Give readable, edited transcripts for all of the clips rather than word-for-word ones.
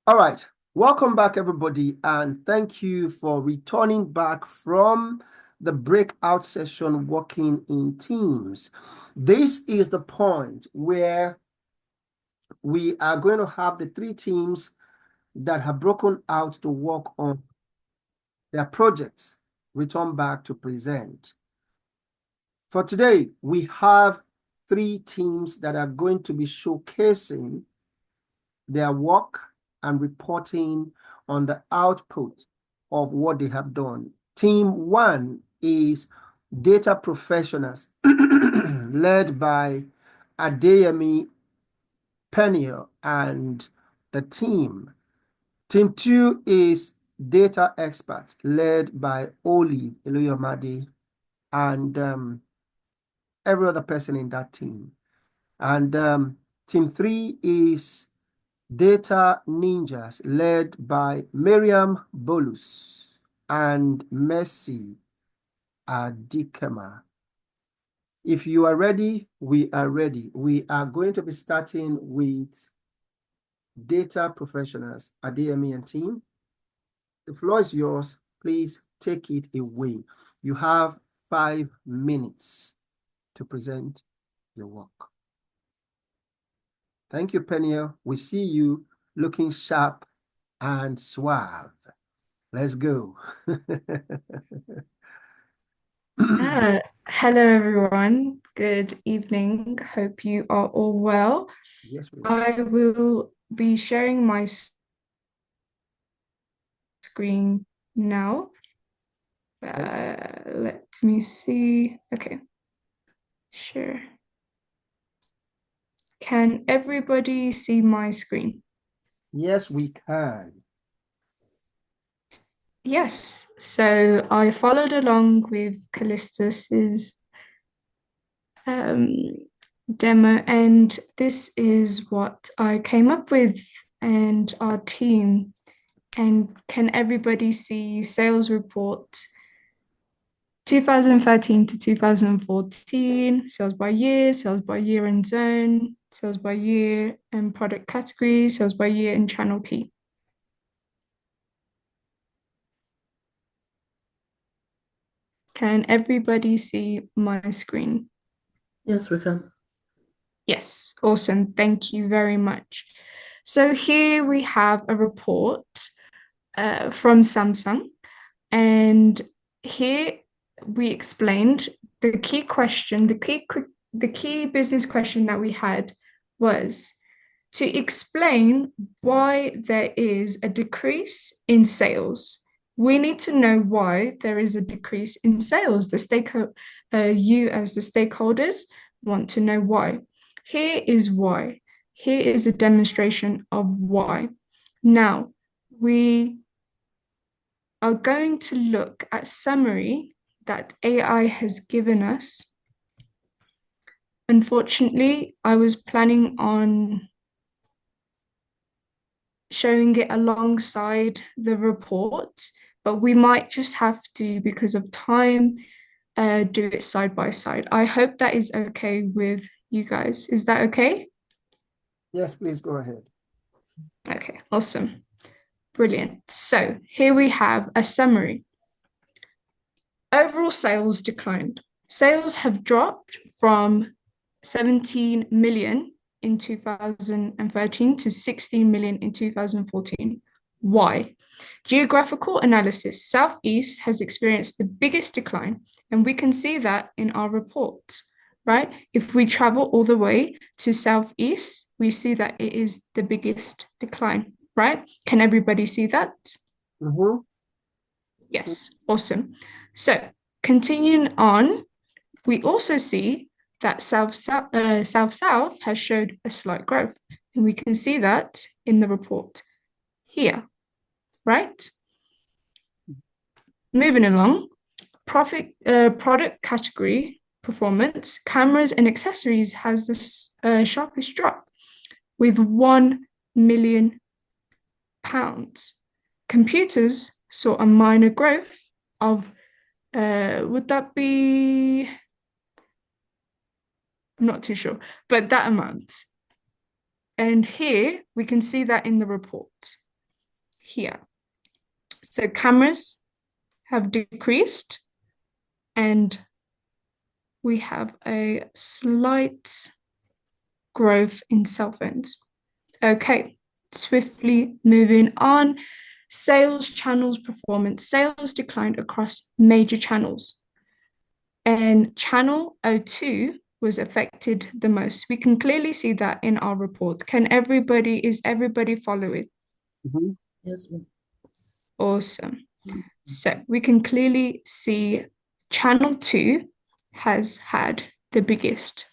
All right, welcome back, everybody, and thank you for returning back from the breakout session working in teams. This is the point where we are going to have the three teams that have broken out to work on their projects return back to present. For today, we have three teams that are going to be showcasing their work and reporting on the output of what they have done. Team one is data professionals led by Adeyemi Peniel and the team. Team two is data experts led by Olive Eloyomade and every other person in that team. And team three is Data Ninjas led by Miriam Bolus and Mercy Adikema. If you are ready, we are ready. We are going to be starting with data professionals, Adeyemi and team. The floor is yours. Please take it away. You have 5 minutes to present your work. Thank you, Peniel. We see you looking sharp and suave. Let's go. Hello everyone. Good evening. Hope you are all well. Yes, we are. I will be sharing my screen now. Okay. Let me see. Okay, sure. Can everybody see my screen? Yes, we can. Yes. So I followed along with Callistus's um, demo, and this is what I came up with and our team. And can everybody see sales report 2013 to 2014, sales by year and zone, sales by year and product category, sales by year and channel key? Can everybody see my screen? Yes, we can. Yes, awesome. Thank you very much. So here we have a report from Samsung. And here we explained the key question, the key business question that we had was to explain why there is a decrease in sales. We need to know why there is a decrease in sales. You as the stakeholders want to know why. Here is why. Here is a demonstration of why. Now, we are going to look at summary that AI has given us. Unfortunately, I was planning on showing it alongside the report, but we might just have to, because of time, do it side by side. I hope that is okay with you guys. Is that okay? Yes, please go ahead. Okay, awesome. Brilliant. So here we have a summary. Overall sales declined. Sales have dropped from 17 million in 2013 to 16 million in 2014. Why? Geographical analysis. Southeast has experienced the biggest decline, and we can see that in our report, right? If we travel all the way to Southeast, we see that it is the biggest decline, right? Can everybody see that? Mm-hmm. Yes, awesome. So continuing on, we also see that South has showed a slight growth, and we can see that in the report here, right? Moving along, product category performance, cameras and accessories has the sharpest drop with £1 million. Computers saw a minor growth of would that be? I'm not too sure, but that amount. And here we can see that in the report here. So cameras have decreased and we have a slight growth in cell phones. Okay, swiftly moving on. Sales channels performance. Sales declined across major channels. And channel O2 was affected the most. We can clearly see that in our report. Is everybody following? Mhm. Yes, ma'am. Awesome. So we can clearly see channel 2 has had the biggest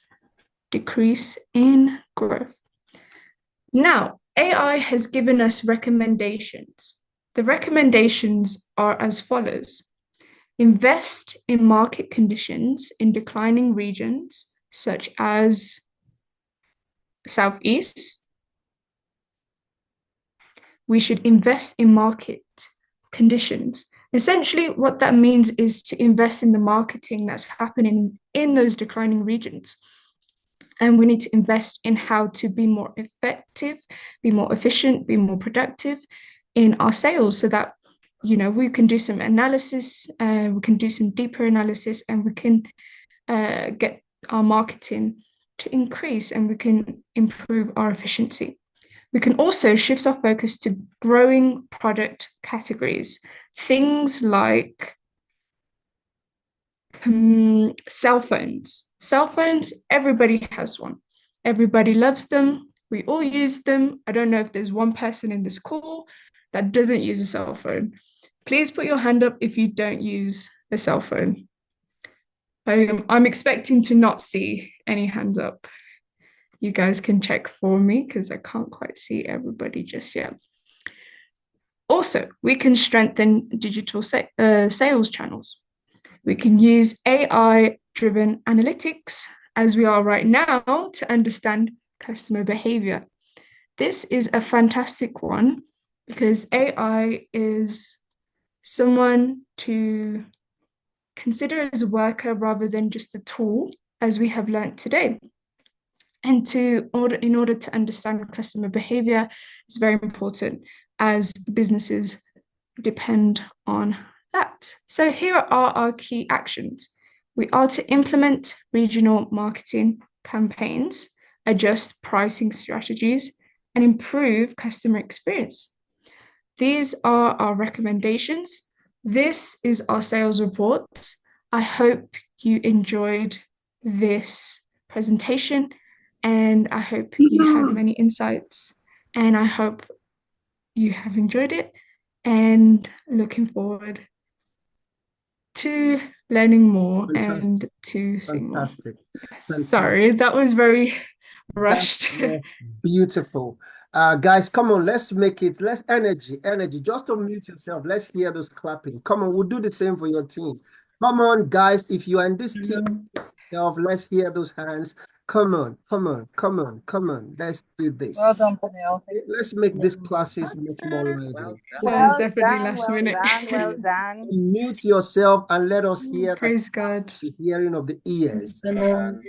decrease in growth. Now, AI has given us recommendations. The recommendations are as follows. Invest in market conditions in declining regions such as Southeast. We should invest in market conditions. Essentially, what that means is to invest in the marketing that's happening in those declining regions. And we need to invest in how to be more effective, be more efficient, be more productive in our sales so that we can do some analysis, we can do some deeper analysis, and we can get our marketing to increase and we can improve our efficiency. We can also shift our focus to growing product categories, things like cell phones. Cell phones, everybody has one. Everybody loves them. We all use them. I don't know if there's one person in this call that doesn't use a cell phone. Please put your hand up if you don't use a cell phone. I'm expecting to not see any hands up. You guys can check for me because I can't quite see everybody just yet. Also, we can strengthen digital sales channels. We can use AI-driven analytics as we are right now to understand customer behavior. This is a fantastic one because AI is someone to consider as a worker rather than just a tool, as we have learned today. And in order to understand customer behavior is very important as businesses depend on that. So here are our key actions. We are to implement regional marketing campaigns, adjust pricing strategies, and improve customer experience. These are our recommendations. This is our sales report. I hope you enjoyed this presentation and I hope you had many insights and I hope you have enjoyed it and looking forward to learning more and Fantastic. to seeing more. Fantastic. Sorry, that was very That rushed. was beautiful. Guys, come on, let's make it, let's energy. Just unmute yourself. Let's hear those clapping. Come on, we'll do the same for your team. Come on, guys, if you are in this team, let's hear those hands. Come on, come on, come on, come on. Let's do this. Well done, Penelope. Let's make these classes much more lively. That was Well definitely done, last well minute. done, well done. Mute yourself and let us hear Praise God. the hearing of the ears, Amen.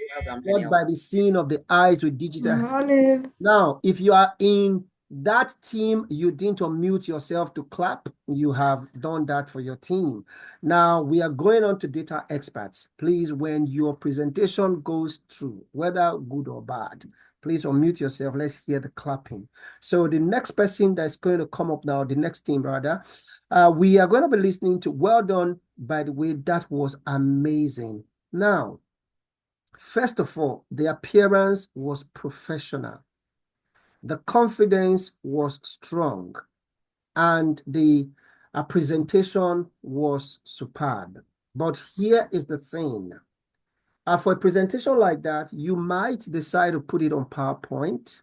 not by the seeing of the eyes with digital. Olive. Now, if you are in that team, you didn't unmute yourself to clap. You have done that for your team. Now, we are going on to data experts. Please, when your presentation goes through, whether good or bad, please unmute yourself. Let's hear the clapping. So the next person that's going to come up now, the next team, rather, we are going to be listening to, well done, by the way, that was amazing. Now, first of all, the appearance was professional. The confidence was strong and the presentation was superb. But here is the thing. For a presentation like that, you might decide to put it on PowerPoint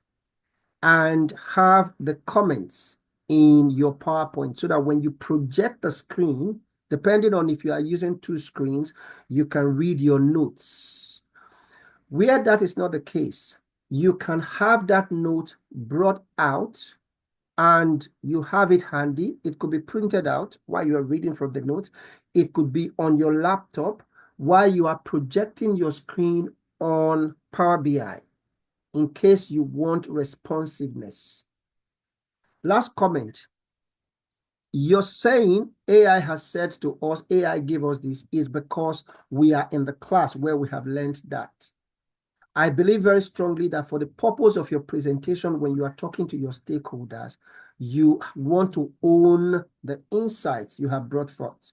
and have the comments in your PowerPoint so that when you project the screen, depending on if you are using two screens, you can read your notes. Where that is not the case, you can have that note brought out and you have it handy. It could be printed out while you are reading from the notes. It could be on your laptop while you are projecting your screen on Power BI. in case you want responsiveness. Last comment. You're saying AI has said to us, AI gave us this, is because we are in the class where we have learned that. I believe very strongly that for the purpose of your presentation, when you are talking to your stakeholders, you want to own the insights you have brought forth.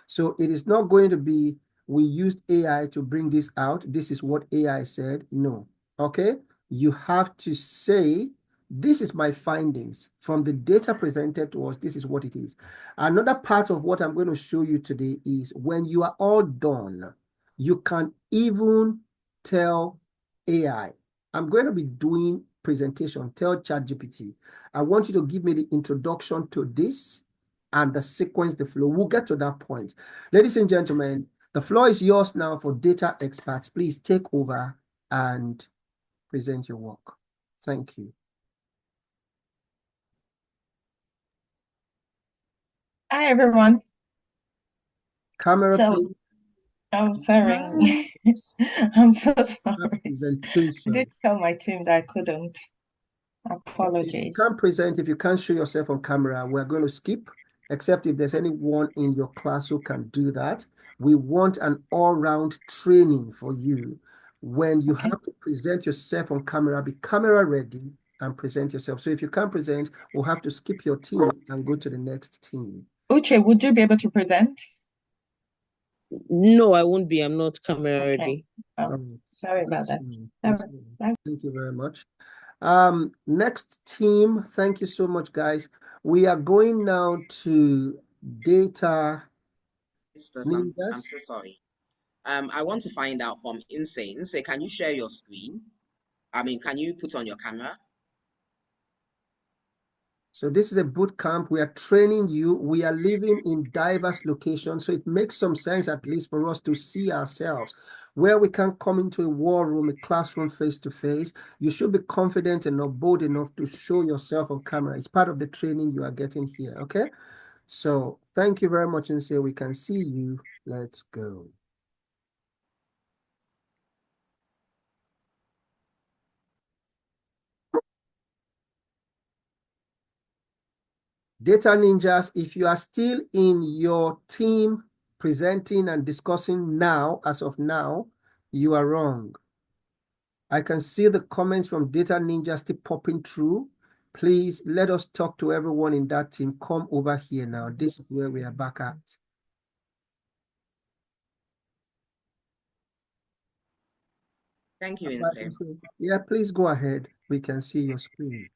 So it is not going to be, we used AI to bring this out. This is what AI said. No. Okay. You have to say, this is my findings from the data presented to us. This is what it is. Another part of what I'm going to show you today is when you are all done, you can even tell AI, I'm going to be doing presentation. Tell ChatGPT, I want you to give me the introduction to this and the sequence, the flow. We'll get to that point. Ladies and gentlemen, the floor is yours now for data experts. Please take over and present your work. Thank you. Hi, everyone. Camera, So, please. I'm sorry. I'm so sorry. I Presentation. did tell my team that I couldn't. If you Apologies. can't present, if you can't show yourself on camera, we're going to skip, except if there's anyone in your class who can do that. We want an all-round training for you. When you Okay. have to present yourself on camera, be camera ready and present yourself. So if you can't present, we'll have to skip your team and go to the next team. Uche, would you be able to present? No, I won't be. I'm not camera Okay. ready. Sorry about that. That's fine. Thank you very much. Next team, thank you so much, guys. We are going now to data. I'm so sorry. I want to find out from Insane. Say, can you share your screen? I mean, can you put on your camera? So this is a boot camp. We are training you. We are living in diverse locations. So it makes some sense, at least for us to see ourselves. Where we can come into a war room, a classroom face to face, you should be confident enough, bold enough to show yourself on camera. It's part of the training you are getting here, okay? So thank you very much, and say we can see you. Let's go. Data Ninjas, if you are still in your team presenting and discussing now, as of now, you are wrong. I can see the comments from Data Ninjas still popping through. Please let us talk to everyone in that team. Come over here now. This is where we are back at. Thank you, Insane. Yeah, please go ahead. We can see your screen.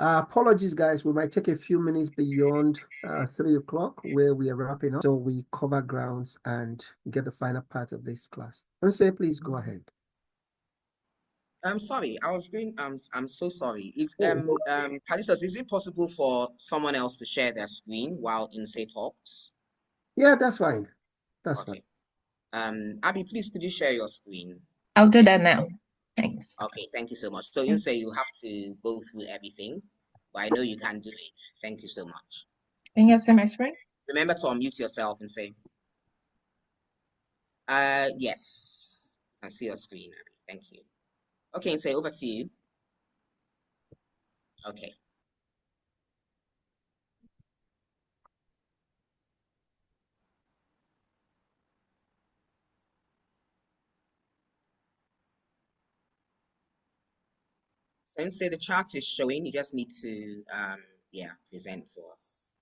Apologies, guys. We might take a few minutes beyond 3 o'clock where we are wrapping up. So we cover grounds and get the final part of this class. And say, please go ahead. I'm sorry. I was going. I'm so sorry. Callistus, is it possible for someone else to share their screen while Insane talks? Yeah, that's fine. That's fine. Abby, please could you share your screen? I'll do that now. Thanks. Okay, thank you so much. So Insane, you have to go through everything, but I know you can do it. Thank you so much. Can you see my screen? Remember to unmute yourself and say, yes. I see your screen, Abby. Thank you. Okay, Insane, over to you. Okay. Since say the chart is showing, you just need to present to us.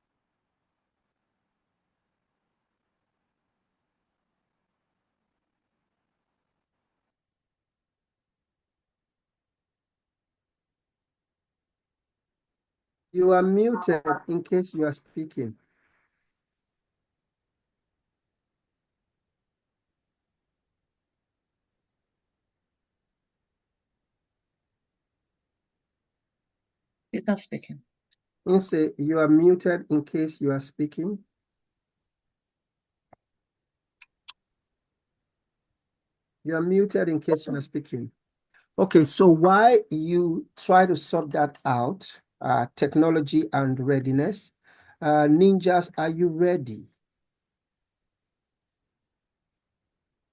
You are muted in case you are speaking. He's not speaking. Say you are muted in case you are speaking. You are muted in case you are speaking. Okay, so while you try to sort that out, technology and readiness, ninjas, are you ready?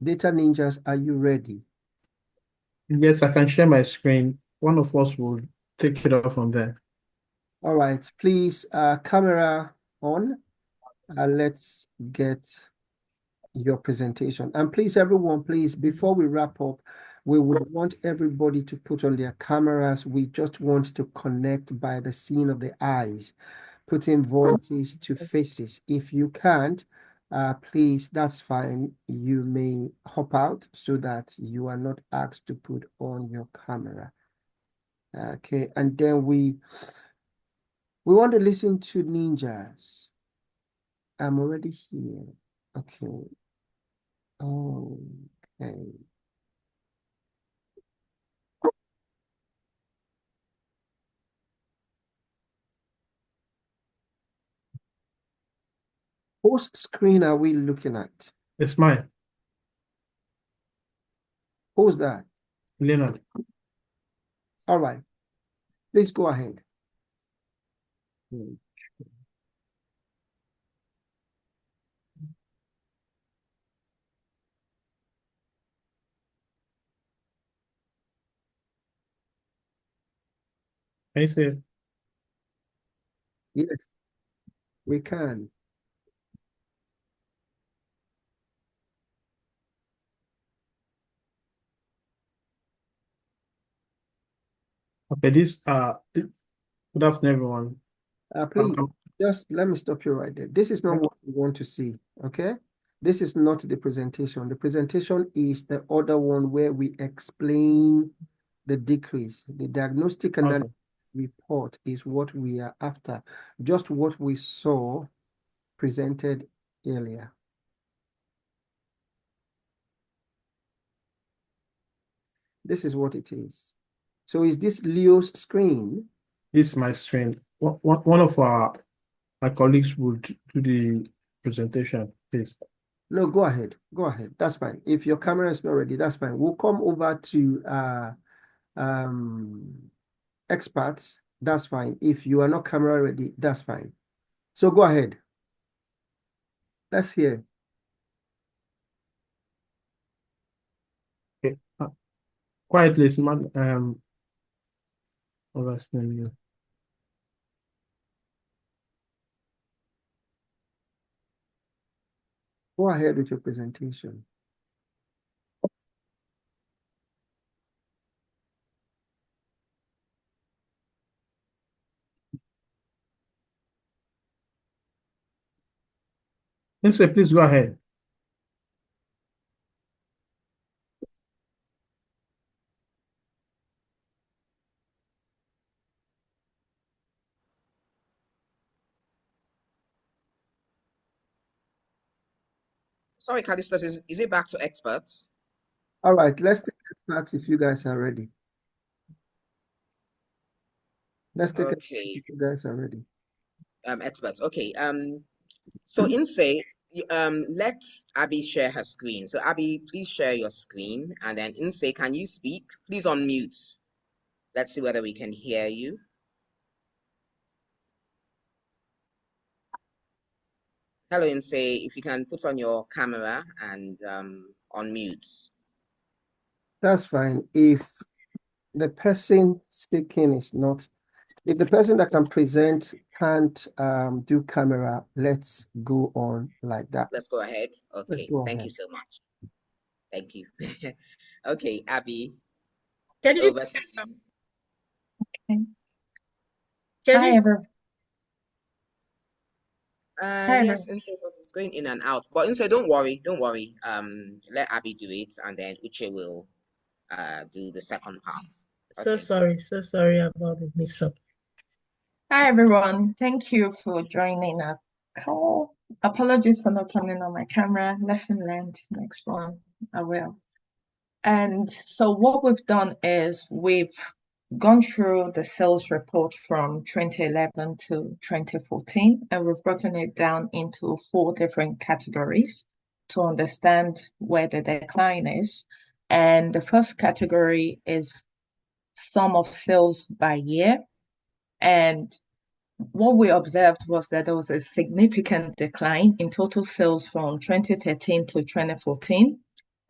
Data Ninjas, are you ready? Yes, I can share my screen. One of us will take it off from there. All right, please, camera on. Let's get your presentation. And please, everyone, please, before we wrap up, we would want everybody to put on their cameras. We just want to connect by the seeing of the eyes, putting voices to faces. If you can't, please, that's fine. You may hop out so that you are not asked to put on your camera. Okay, and then we want to listen to ninjas. I'm already here. Okay. Okay. Whose screen are we looking at? It's mine, Who's that? Leonard. All right. Please go ahead. Can you see it? Yes, we can. Okay, good afternoon, everyone. Please, just let me stop you right there. This is not what we want to see, okay? This is not the presentation. The presentation is the other one where we explain the decrease. The diagnostic analysis report is what we are after. Just what we saw presented earlier. This is what it is. So is this Leo's screen? This is my screen. One of my colleagues will do the presentation, please. No, go ahead. Go ahead. That's fine. If your camera is not ready, that's fine. We'll come over to experts. That's fine. If you are not camera ready, that's fine. So go ahead. Let's hear. Okay. Quiet, please, man. What was the name? Go ahead with your presentation. Yes, sir, please go ahead. Sorry, Callistus, is it back to experts? All right, let's take experts if you guys are ready. Let's take experts Okay, if you guys are ready. experts. Okay. So Inse, let Abby share her screen. So Abby, please share your screen, and then Inse, can you speak? Please unmute. Let's see whether we can hear you. Hello, Inse. If you can put on your camera and unmute. That's fine. If the person speaking is not, if the person that can present can't do camera, let's go on like that. Let's go ahead. Let's Okay, go thank you ahead. so much. Thank you. Okay, Abby, Can you over to you. okay. Can Hi you? everyone. Hi Yes, everyone. Inse, but it's going in and out. But Inse, don't worry, don't worry. Let Abby do it, and then Uche will do the second part. So Okay. sorry about the mix-up. Hi everyone. Thank you for joining our call. Apologies for not turning on my camera. Lesson learned. Next one, I will. And so what we've done is we've gone through the sales report from 2011 to 2014, and we've broken it down into 4 different categories to understand where the decline is. And the first category is sum of sales by year. And what we observed was that there was a significant decline in total sales from 2013 to 2014.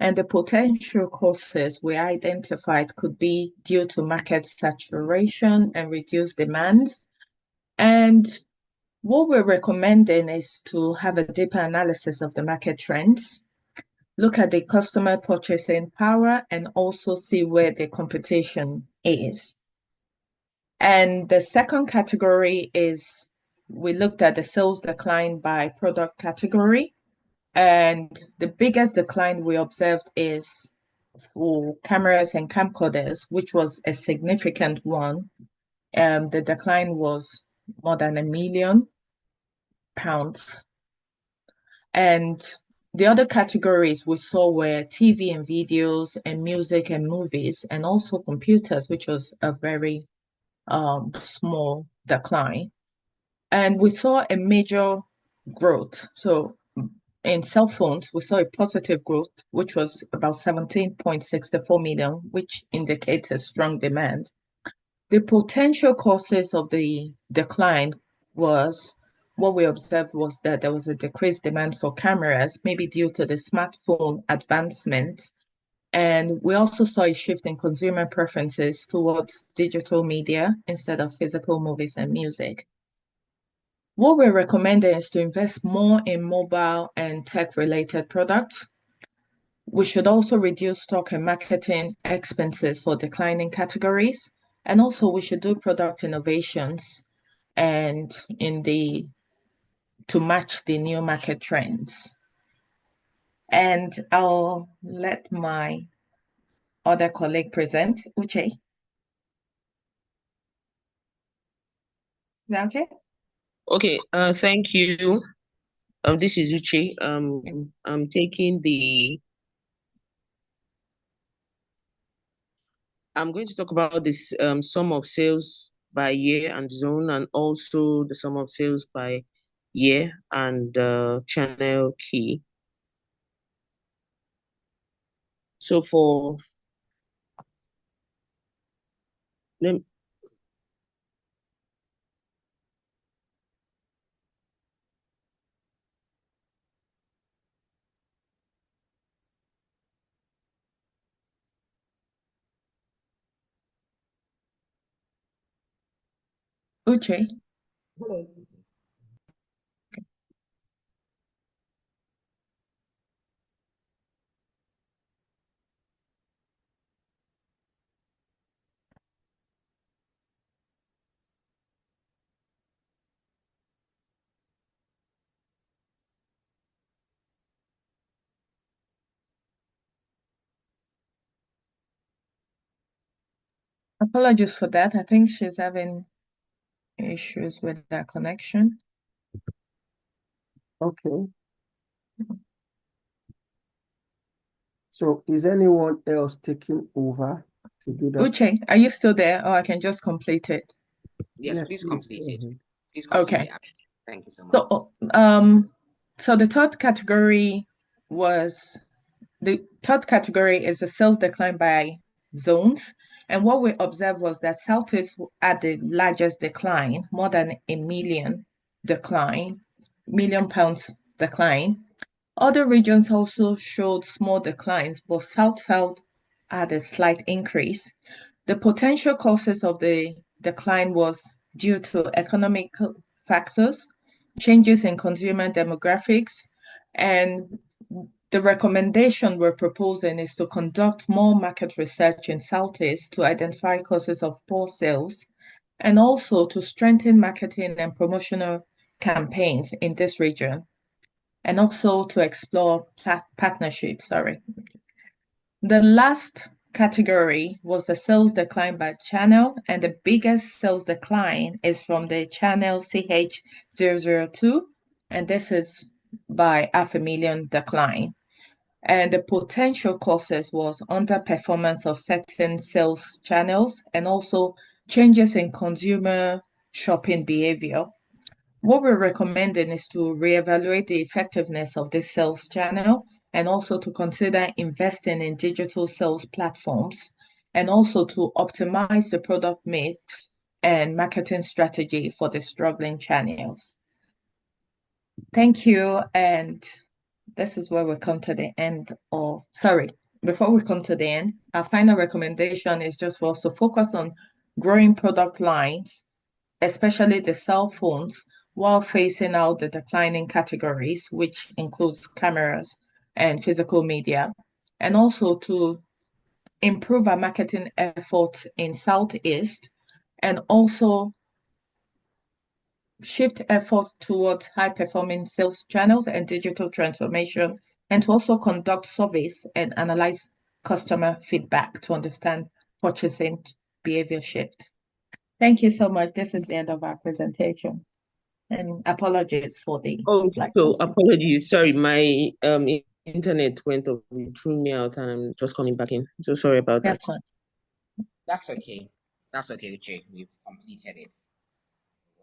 And the potential causes we identified could be due to market saturation and reduced demand. And what we're recommending is to have a deeper analysis of the market trends, look at the customer purchasing power, and also see where the competition is. And the second category is we looked at the sales decline by product category. And the biggest decline we observed is for cameras and camcorders, which was a significant one. The decline was more than £1 million. And the other categories we saw were TV and videos and music and movies, and also computers, which was a very small decline. And we saw a major growth. So in cell phones, we saw a positive growth, which was about 17.64 million, which indicates a strong demand. The potential causes of the decline was what we observed was that there was a decreased demand for cameras, maybe due to the smartphone advancement. And we also saw a shift in consumer preferences towards digital media instead of physical movies and music. What we're recommending is to invest more in mobile and tech-related products. We should also reduce stock and marketing expenses for declining categories. And also we should do product innovations and to match the new market trends. And I'll let my other colleague present, Uche. Is that okay? Okay, thank you. This is Uche. I'm going to talk about this sum of sales by year and zone, and also the sum of sales by year and channel key. So for them, Uche. Apologies for that. I think she's having issues with that connection. Okay. So is anyone else taking over to do that? Uche, are you still there, or I can just complete it? Yes, Yes, please please complete go it. ahead. Please complete Okay. it, Abby. Thank you so much. So the third category is the sales decline by zones. And what we observed was that Southeast had the largest decline, more than £1 million decline. Other regions also showed small declines, but South had a slight increase. The potential causes of the decline was due to economic factors, changes in consumer demographics, and the recommendation we're proposing is to conduct more market research in Southeast to identify causes of poor sales, and also to strengthen marketing and promotional campaigns in this region, and also to explore partnerships. The last category was the sales decline by channel, and the biggest sales decline is from the channel CH002, and this is by £500,000 decline. And the potential causes was underperformance of certain sales channels and also changes in consumer shopping behavior. What we're recommending is to reevaluate the effectiveness of this sales channel and also to consider investing in digital sales platforms and also to optimize the product mix and marketing strategy for the struggling channels. Thank you. And this is where we come to the end of, sorry, before we come to the end, our final recommendation is just for us to focus on growing product lines, especially the cell phones, while phasing out the declining categories, which includes cameras and physical media, and also to improve our marketing efforts in Southeast, and also shift efforts towards high-performing sales channels and digital transformation, and to also conduct surveys and analyze customer feedback to understand purchasing behavior shift. Thank you so much. This is the end of our presentation. And apologies for the slight. Also, apologies. Sorry, my internet went off. It threw me out, and I'm just coming back in. So sorry about that. That's fine. That's okay. That's okay, Uche. We've completed it.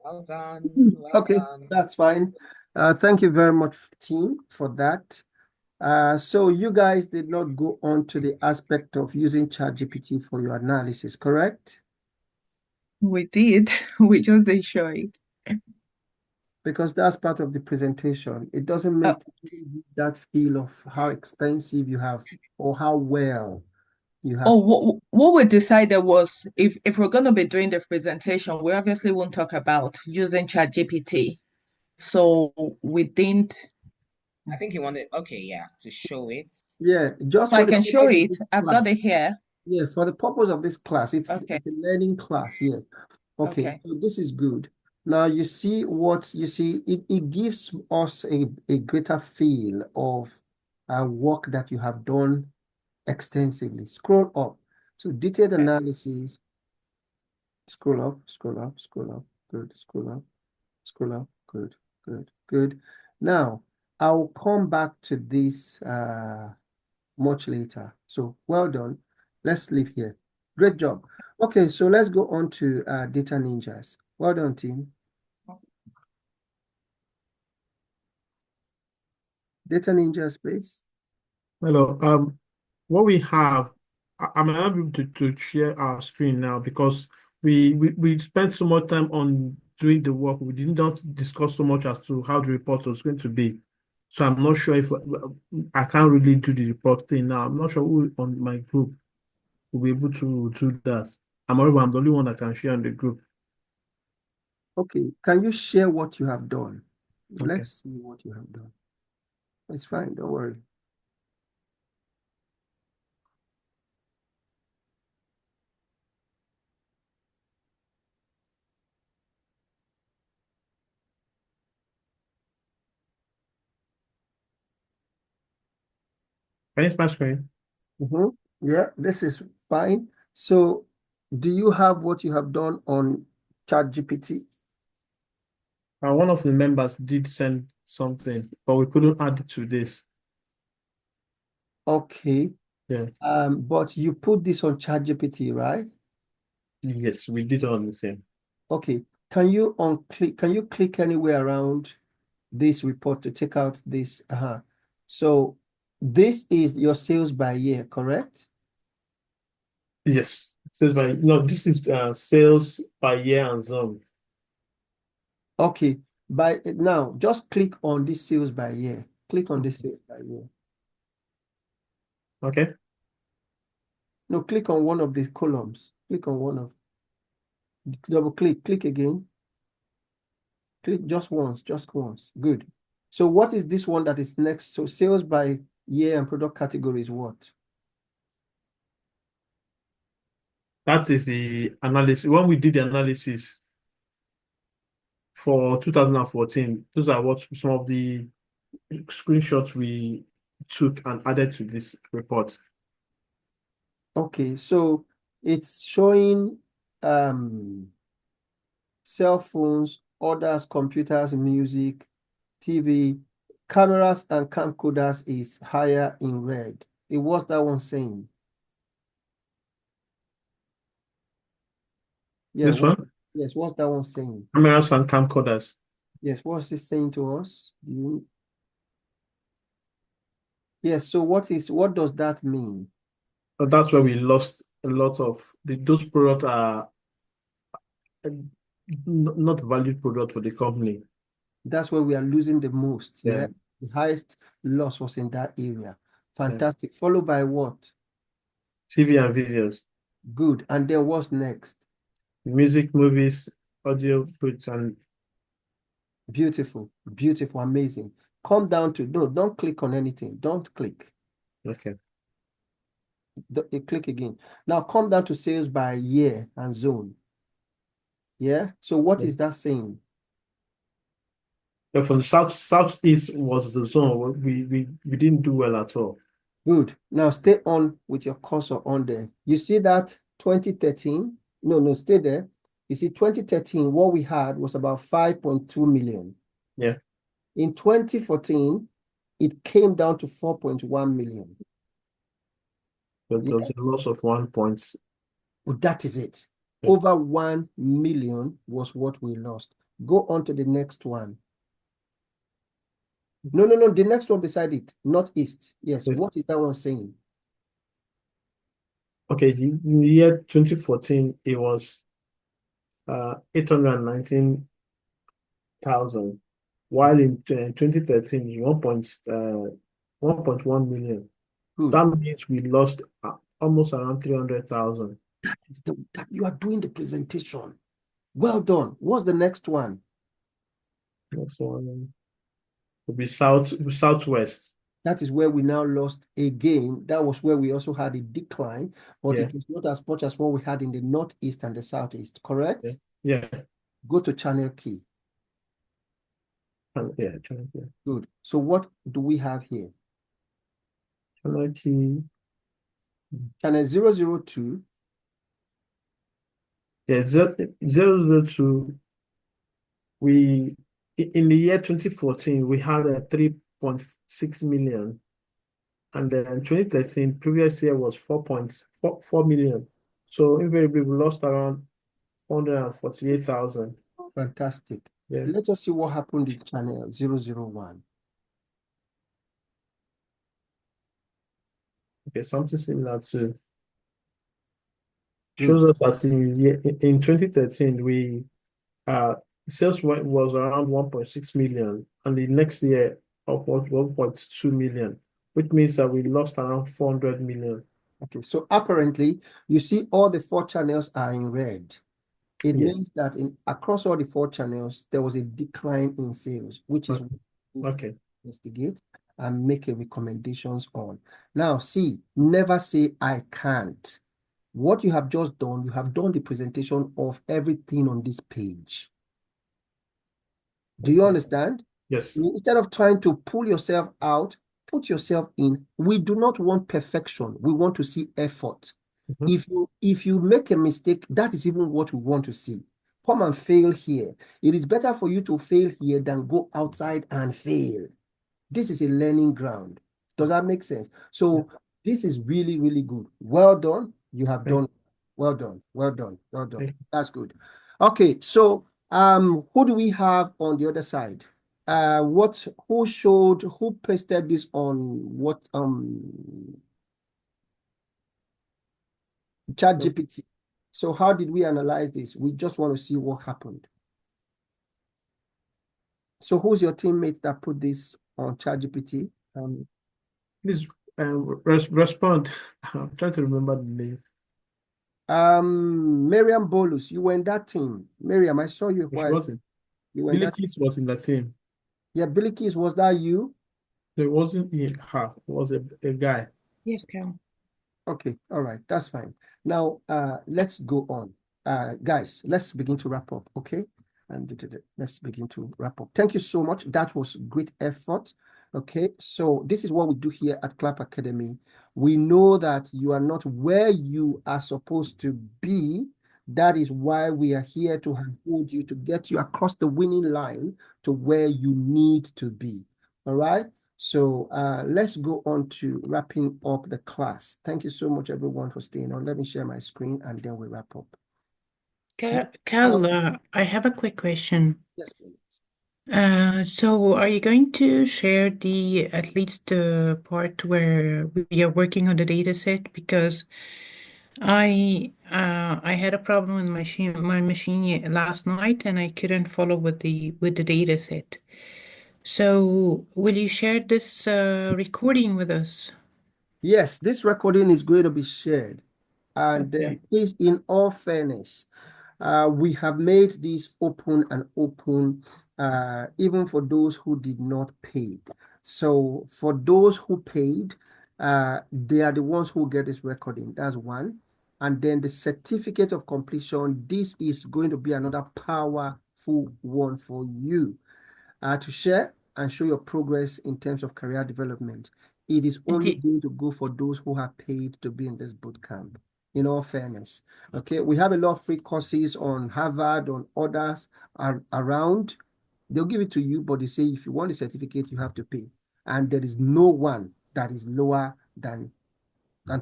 Well done. Well Okay, done. that's fine. Thank you very much, team, for that. So you guys did not go on to the aspect of using ChatGPT for your analysis, correct? We did. We just didn't show it. Because that's part of the presentation. It doesn't make that feel of how extensive you have or how well you have. What we decided was if we're going to be doing the presentation, we obviously won't talk about using ChatGPT. So we didn't. I think you wanted, okay, yeah, to show it. Yeah, just So for I the can show purpose of it. this I've class. got it here. Yeah, for the purpose of this class, it's Okay. a learning class. Yes. Okay, Okay. so this is good. Now you see what you see, it gives us a greater feel of work that you have done extensively. Scroll up. So detailed Okay. analysis, scroll up, scroll up, scroll up, good, scroll up, scroll up, good, good, good. Now, I'll come back to this much later. So well done. Let's leave here. Great job. Okay, so let's go on to Data Ninjas. Well done, team. Data Ninjas, please. Hello. What we have, I might not be able to share our screen now because we spent so much time on doing the work. We did not discuss so much as to how the report was going to be. So I'm not sure if I can't really do the report thing now. I'm not sure who on my group will be able to do that. I'm the only one that can share on the group. Okay, can you share what you have done? Okay. Let's see what you have done. It's fine, don't worry. Can you see my screen? Yeah, this is fine. So, do you have what you have done on ChatGPT? One of the members did send something, but we couldn't add it to this. Okay. Yeah. But you put this on ChatGPT, right? Yes, we did all the same. Okay. Can you click anywhere around this report to take out this? So this is your sales by year, correct? Yes. No, this is sales by year and zone. Okay. By now, just click on this sales by year. Click on this sales by year. Okay. No, click on one of the columns. Click on one of, double click again. Click just once. Good. So what is this one that is next? So sales by year and product category is what? That is the analysis. When we did the analysis for 2014, those are what some of the screenshots we took and added to this report. Okay, so it's showing cell phones, others, computers, music, TV, cameras and camcorders is higher in red. What's that one saying? Yeah, This one, yes, what's that one saying? cameras and camcorders. Yes, what's it saying to us? Yes, so what does that mean? So that's where we lost a lot of those products are not valued product for the company. That's where we are losing the most, yeah? The highest loss was in that area. Fantastic. Followed by what? TV and videos, Good. And then what's next? music, movies, audio books, and Beautiful. Beautiful. Amazing. Come down to, no, don't click on anything. Don't click. okay. Click again. Now come down to sales by year and zone. Yeah. So what is that saying? So from the southeast was the zone. We didn't do well at all. Good. Now stay on with your cursor on there. You see that 2013? No, stay there. You see 2013, what we had was about 5.2 million. Yeah. In 2014, it came down to 4.1 million. But there was a loss of 1 point. Well, that is it. Yeah. Over 1 million was what we lost. Go on to the next one. No, the next one beside it, Northeast. Yes, Yes. what is that one saying? Okay, in the year 2014, it was 819,000, while in 2013, it's 1.1 million. Good. That means we lost almost around 300,000. That you are doing the presentation. Well done. What's the next one? Next one will be southwest. That is where we now lost again. That was where we also had a decline, but Yeah. it was not as much as what we had in the Northeast and the Southeast, correct? Yeah. Go to channel key. Yeah. Good. So what do we have here? Channel key. Channel 002. Yeah, 002. In the year 2014, we had a 3.6 million. And then 2013, previous year was 4.4 million. So invariably, we lost around 148,000. Fantastic. Yeah. Let us see what happened in channel 001. Okay, something similar to shows us that in 2013, we sales was around 1.6 million, and the next year upward 1.2 million, which means that we lost around 400 million. Okay, so apparently you see all the 4 channels are in red. It means that across all the 4 channels, there was a decline in sales, which is what we need to investigate and make a recommendations on. Now, see, never say I can't. What you have just done, you have done the presentation of everything on this page. Do you understand? Yes. Instead of trying to pull yourself out, put yourself in. We do not want perfection. We want to see effort. If you make a mistake, that is even what we want to see. Come and fail here. It is better for you to fail here than go outside and fail. This is a learning ground. Does that make sense? So this is really, really good. Well done. You have done. Well done. Well done. Well done. That's good. Okay, so who do we have on the other side? Who pasted this on what ChatGPT? So how did we analyze this? We just want to see what happened. So who's your teammate that put this on ChatGPT? Please respond. I'm trying to remember the name. Miriam Bolus, you were in that team. Miriam, I saw you. Which wasn't. You were in Billy that. Keys was in that team. Yeah, Billy Keys, was that you? No, it wasn't her. It was a guy. Yes, Cal. Okay, all right, that's fine. Now, let's go on. Guys, let's begin to wrap up, okay? And let's begin to wrap up. Thank you so much. That was great effort. Okay, so this is what we do here at Clap Academy. We know that you are not where you are supposed to be. That is why we are here to hold you, to get you across the winning line to where you need to be. All right. So let's go on to wrapping up the class. Thank you so much, everyone, for staying on. Let me share my screen and then we wrap up. Cal, I have a quick question. Yes, please. So are you going to share at least the part where we are working on the data set? Because I had a problem with my machine last night and I couldn't follow with the data set. So will you share this recording with us? Yes, this recording is going to be shared. And Okay. please, in all fairness, we have made this open and open, even for those who did not pay. So for those who paid, they are the ones who get this recording. That's one. And then the certificate of completion, this is going to be another powerful one for you to share and show your progress in terms of career development. It is only going to go for those who have paid to be in this boot camp, in all fairness. Okay, we have a lot of free courses on Harvard, on others are around. They'll give it to you, but they say if you want the certificate, you have to pay. And there is no one that is lower than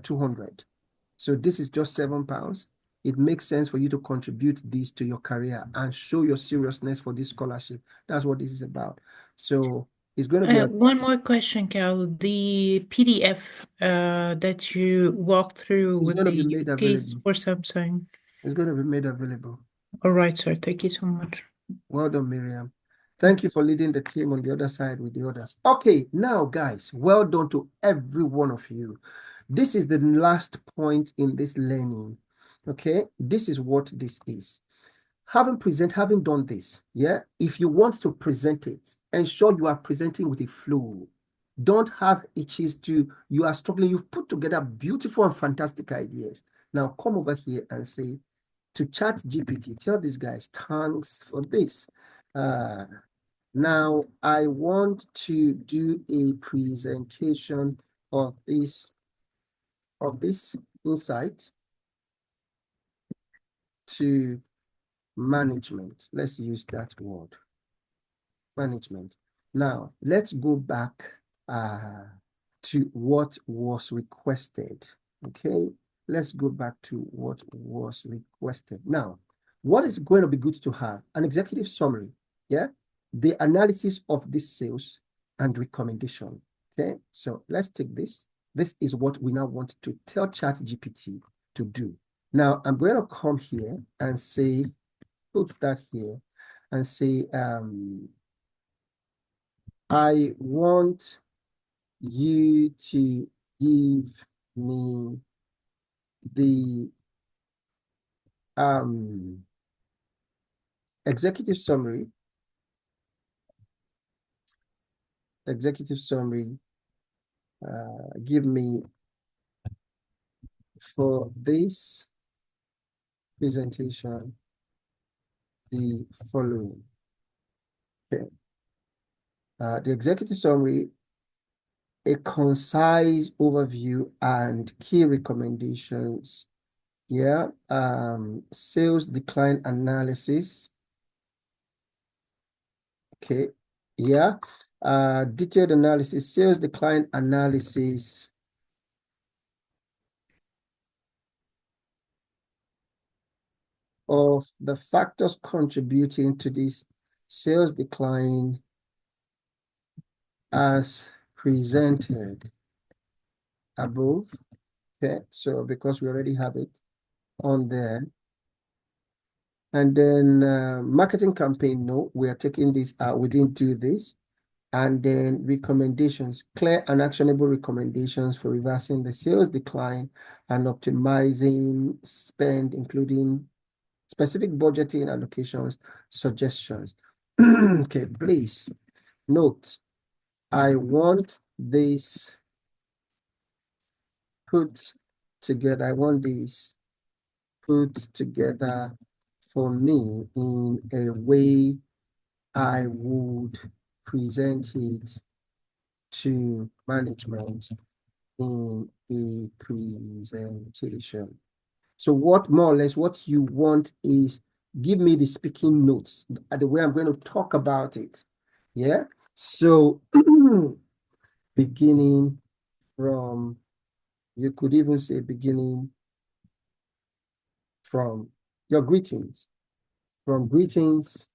200. So this is just £7. It makes sense for you to contribute this to your career and show your seriousness for this scholarship. That's what this is about. So it's going to be one more question, Carol. The PDF that you walked through it's with going to be the made case available. for Samsung. It's going to be made available. All right, sir. Thank you so much. Well done, Miriam. Thank you for leading the team on the other side with the others. Okay, now, guys, well done to every one of you. This is the last point in this learning. Okay, this is what this is. Having done this, yeah, if you want to present it, ensure you are presenting with a flow. Don't have itches you are struggling. You've put together beautiful and fantastic ideas. Now come over here and say to ChatGPT, tell these guys, thanks for this. Now I want to do a presentation of this insight to management. Let's use that word, management. Now, let's go back to what was requested. Okay, let's go back to what was requested. Now, what is going to be good to have? An executive summary, yeah? The analysis of this sales and recommendation. Okay, so let's take this. This is what we now want to tell ChatGPT to do. Now, I'm going to come here and say, put that here and say, I want you to give me the executive summary give me for this presentation the following. Okay. The executive summary, a concise overview and key recommendations. Yeah. Sales decline analysis. Okay. Yeah. Detailed analysis, sales decline analysis of the factors contributing to this sales decline as presented above. Okay, so because we already have it on there. And then marketing campaign, no, we are taking this out. We didn't do this. And then recommendations, clear and actionable recommendations for reversing the sales decline and optimizing spend, including specific budgeting allocations, suggestions. Okay, please note, I want this put together. I want this put together for me in a way I would present it to management in a presentation. So what more or less what you want is give me the speaking notes, the way I'm going to talk about it. Yeah. So beginning from, you could even say beginning from your greetings, from greetings,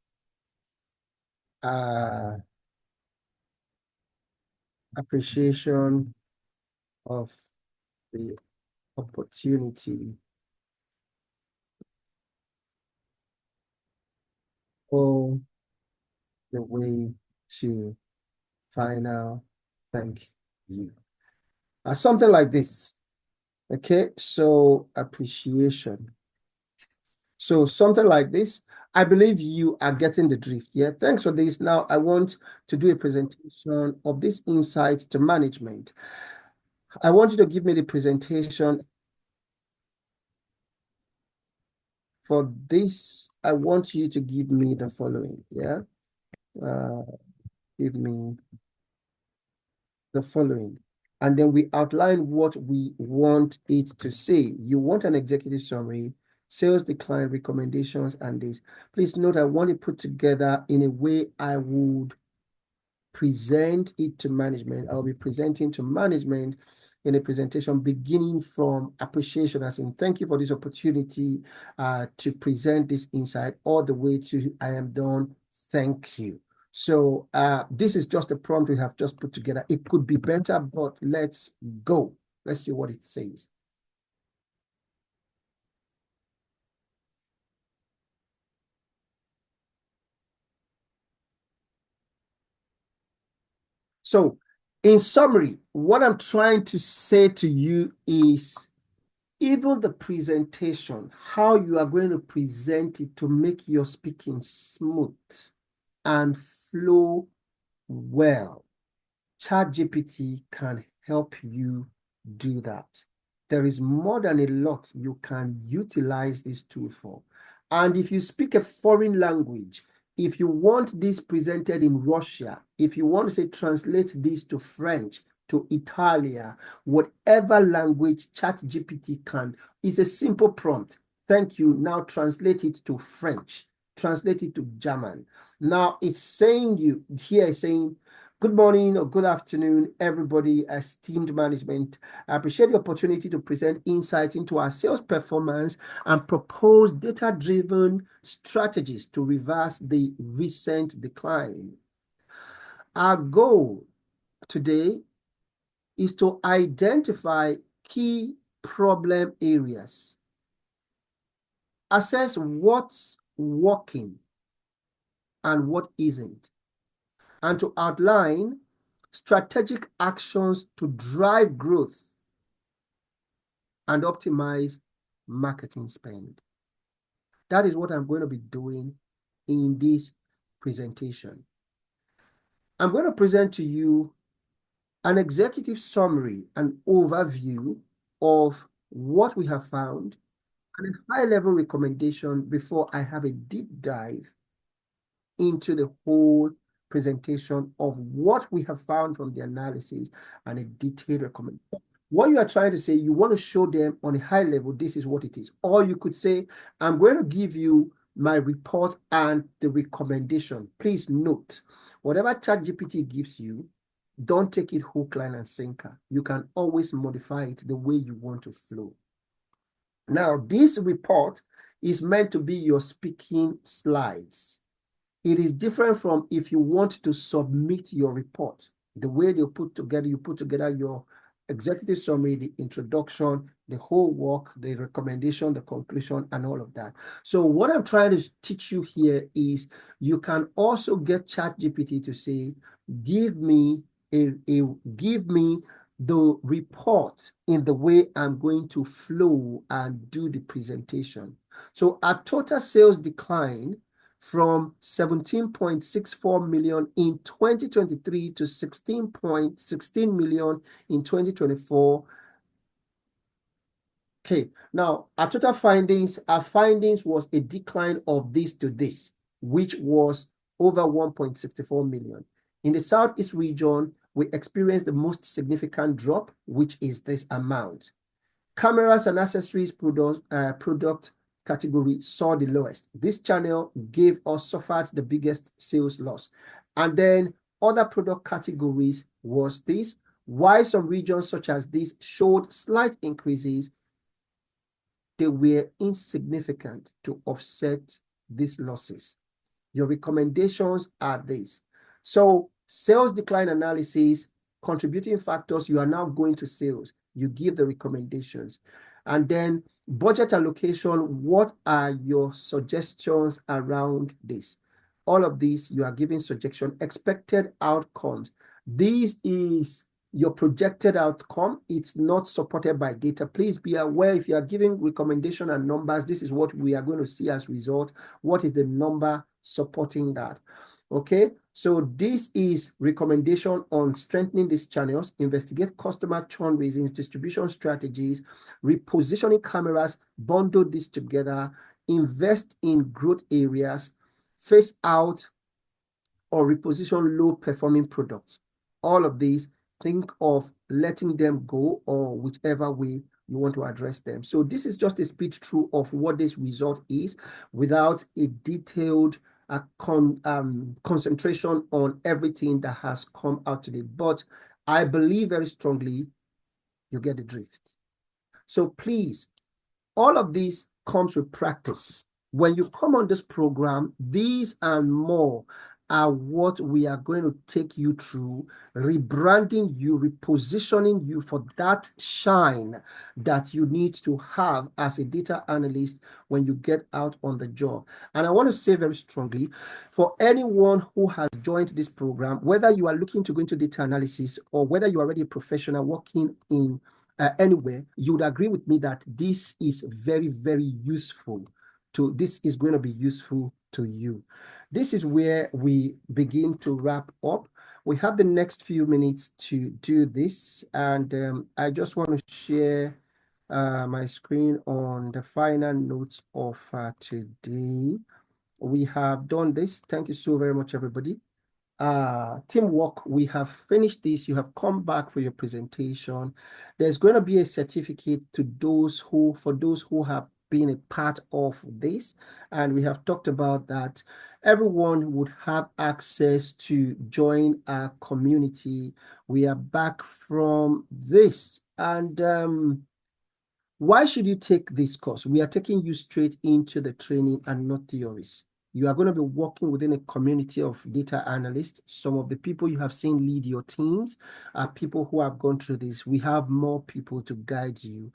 appreciation of the opportunity all the way to final thank you. Something like this. Okay, so appreciation. So something like this. I believe you are getting the drift. Yeah, thanks for this. Now I want to do a presentation of this insight to management. I want you to give me the presentation for this. I want you to give me the following. Yeah, give me the following. And then we outline what we want it to say. You want an executive summary, sales decline, recommendations, and this. Please note, I want it put together in a way I would present it to management. I'll be presenting to management in a presentation beginning from appreciation, as in thank you for this opportunity to present this insight, all the way to I am done, thank you. So this is just a prompt we have just put together. It could be better, but let's go. Let's see what it says. So in summary, what I'm trying to say to you is even the presentation, how you are going to present it to make your speaking smooth and flow well. ChatGPT can help you do that. There is more than a lot you can utilize this tool for. And if you speak a foreign language, if you want this presented in Russia, if you want to say translate this to French, to Italia, whatever language ChatGPT can, is a simple prompt. Thank you. Now translate it to French, translate it to German. Now it's saying you here, it's saying, good morning or good afternoon, everybody, esteemed management. I appreciate the opportunity to present insights into our sales performance and propose data-driven strategies to reverse the recent decline. Our goal today is to identify key problem areas, assess what's working and what isn't, and to outline strategic actions to drive growth and optimize marketing spend. That is what I'm going to be doing in this presentation. I'm going to present to you an executive summary, an overview of what we have found, and a high-level recommendation before I have a deep dive into the whole presentation of what we have found from the analysis and a detailed recommendation. What you are trying to say, you want to show them on a high level, this is what it is. Or you could say, I'm going to give you my report and the recommendation. Please note, whatever ChatGPT gives you, don't take it hook, line, and sinker. You can always modify it the way you want to flow. Now, this report is meant to be your speaking slides. It is different from if you want to submit your report. The way they put together, you put together your executive summary, the introduction, the whole work, the recommendation, the conclusion, and all of that. So what I'm trying to teach you here is you can also get ChatGPT to say, give me the report in the way I'm going to flow and do the presentation. So our total sales decline from 17.64 million in 2023 to 16.16 million in 2024. Okay, now our total findings, was a decline of this to this, which was over 1.64 million. In the Southeast region, we experienced the most significant drop, which is this amount. Cameras and accessories product category saw the lowest. This channel suffered the biggest sales loss. And then other product categories was this. While some regions such as this showed slight increases, they were insignificant to offset these losses. Your recommendations are these. So sales decline analysis, contributing factors, you are now going to sales. You give the recommendations. And then budget allocation, what are your suggestions around this? All of these, you are giving suggestion, expected outcomes. This is your projected outcome. It's not supported by data. Please be aware, if you are giving recommendation and numbers, this is what we are going to see as result. What is the number supporting that? Okay, so this is recommendation on strengthening these channels, investigate customer churn reasons, distribution strategies, repositioning cameras, bundle this together, invest in growth areas, phase out or reposition low performing products. All of these, think of letting them go or whichever way you want to address them. So this is just a speed through of what this result is without a detailed concentration on everything that has come out today. But I believe very strongly you get the drift. So please, all of this comes with practice. When you come on this program, these and more are what we are going to take you through, rebranding you, repositioning you for that shine that you need to have as a data analyst when you get out on the job. And I want to say very strongly, for anyone who has joined this program, whether you are looking to go into data analysis or whether you are already a professional working in anywhere, you would agree with me that this is very, very useful this is going to be useful to you. This is where we begin to wrap up. We have the next few minutes to do this, and I just want to share my screen on the final notes of today. We have done this. Thank you so very much, everybody. Teamwork, we have finished this. You have come back for your presentation. There's going to be a certificate to for those who have been a part of this, and we have talked about that everyone would have access to join our community. We are back from this, and why should you take this course? We are taking you straight into the training and not theories. You are going to be working within a community of data analysts. Some of the people you have seen lead your teams are people who have gone through this. We have more people to guide you.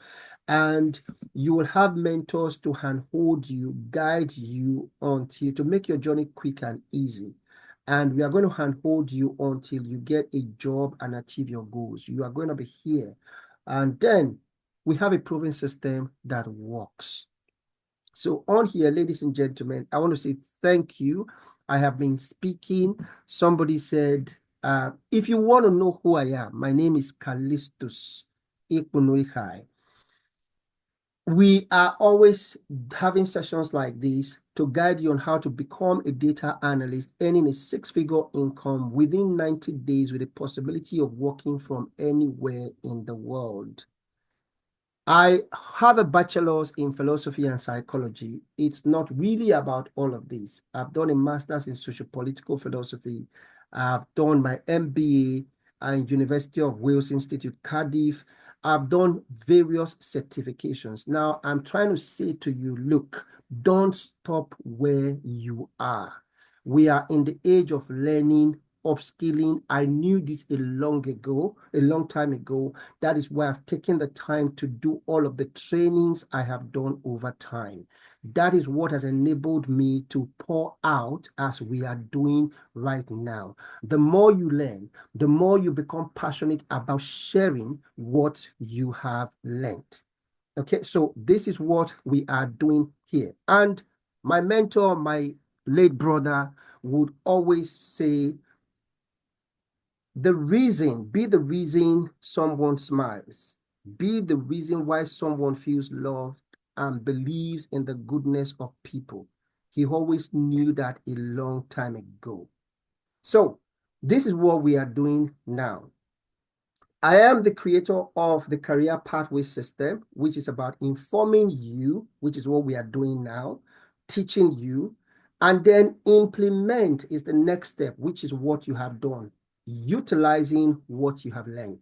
And you will have mentors to handhold you, guide you to make your journey quick and easy. And we are going to handhold you until you get a job and achieve your goals. You are going to be here. And then we have a proven system that works. So on here, ladies and gentlemen, I want to say thank you. I have been speaking. Somebody said, if you want to know who I am, my name is Callistus Ikunuihai. We are always having sessions like this to guide you on how to become a data analyst, earning a six-figure income within 90 days with the possibility of working from anywhere in the world. I have a bachelor's in philosophy and psychology. It's not really about all of this. I've done a master's in sociopolitical philosophy. I've done my MBA at University of Wales Institute, Cardiff. I've done various certifications. Now, I'm trying to say to you, look, don't stop where you are. We are in the age of learning, upskilling. I knew this a long time ago. That is why I've taken the time to do all of the trainings I have done over time. That is what has enabled me to pour out as we are doing right now. The more you learn, the more you become passionate about sharing what you have learned. Okay, so this is what we are doing here. And my mentor, my late brother, would always say, be the reason someone smiles. Be the reason why someone feels loved and believes in the goodness of people. He always knew that a long time ago. So this is what we are doing now. I am the creator of the Career Pathway System, which is about informing you, which is what we are doing now, teaching you, and then implement is the next step, which is what you have done, utilizing what you have learned.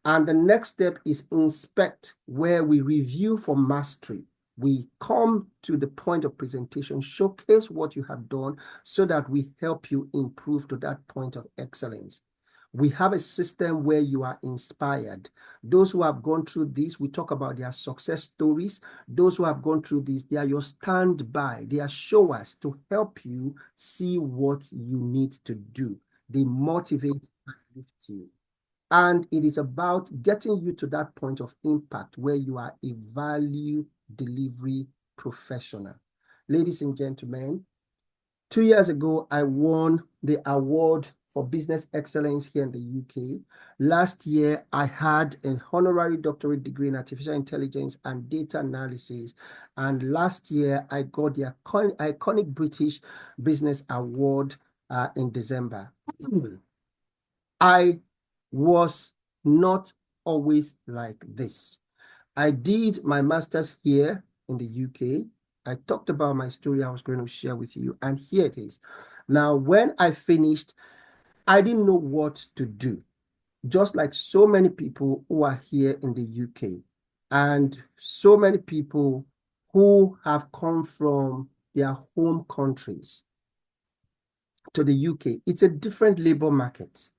And the next step is inspect, where we review for mastery. We come to the point of presentation, showcase what you have done so that we help you improve to that point of excellence. We have a system where you are inspired. Those who have gone through this, we talk about their success stories. Those who have gone through this, they are your standby. They are showers to help you see what you need to do. They motivate and lift you. And it is about getting you to that point of impact where you are a value delivery professional. Ladies and gentlemen, 2 years ago, I won the award for business excellence here in the UK. Last year, I had an honorary doctorate degree in artificial intelligence and data analysis. And last year, I got the iconic British Business Award in December. I was not always like this. I did my master's here in the UK. I talked about my story I was going to share with you, and here it is. Now, when I finished, I didn't know what to do, just like so many people who are here in the UK and so many people who have come from their home countries to the UK. It's a different labor market.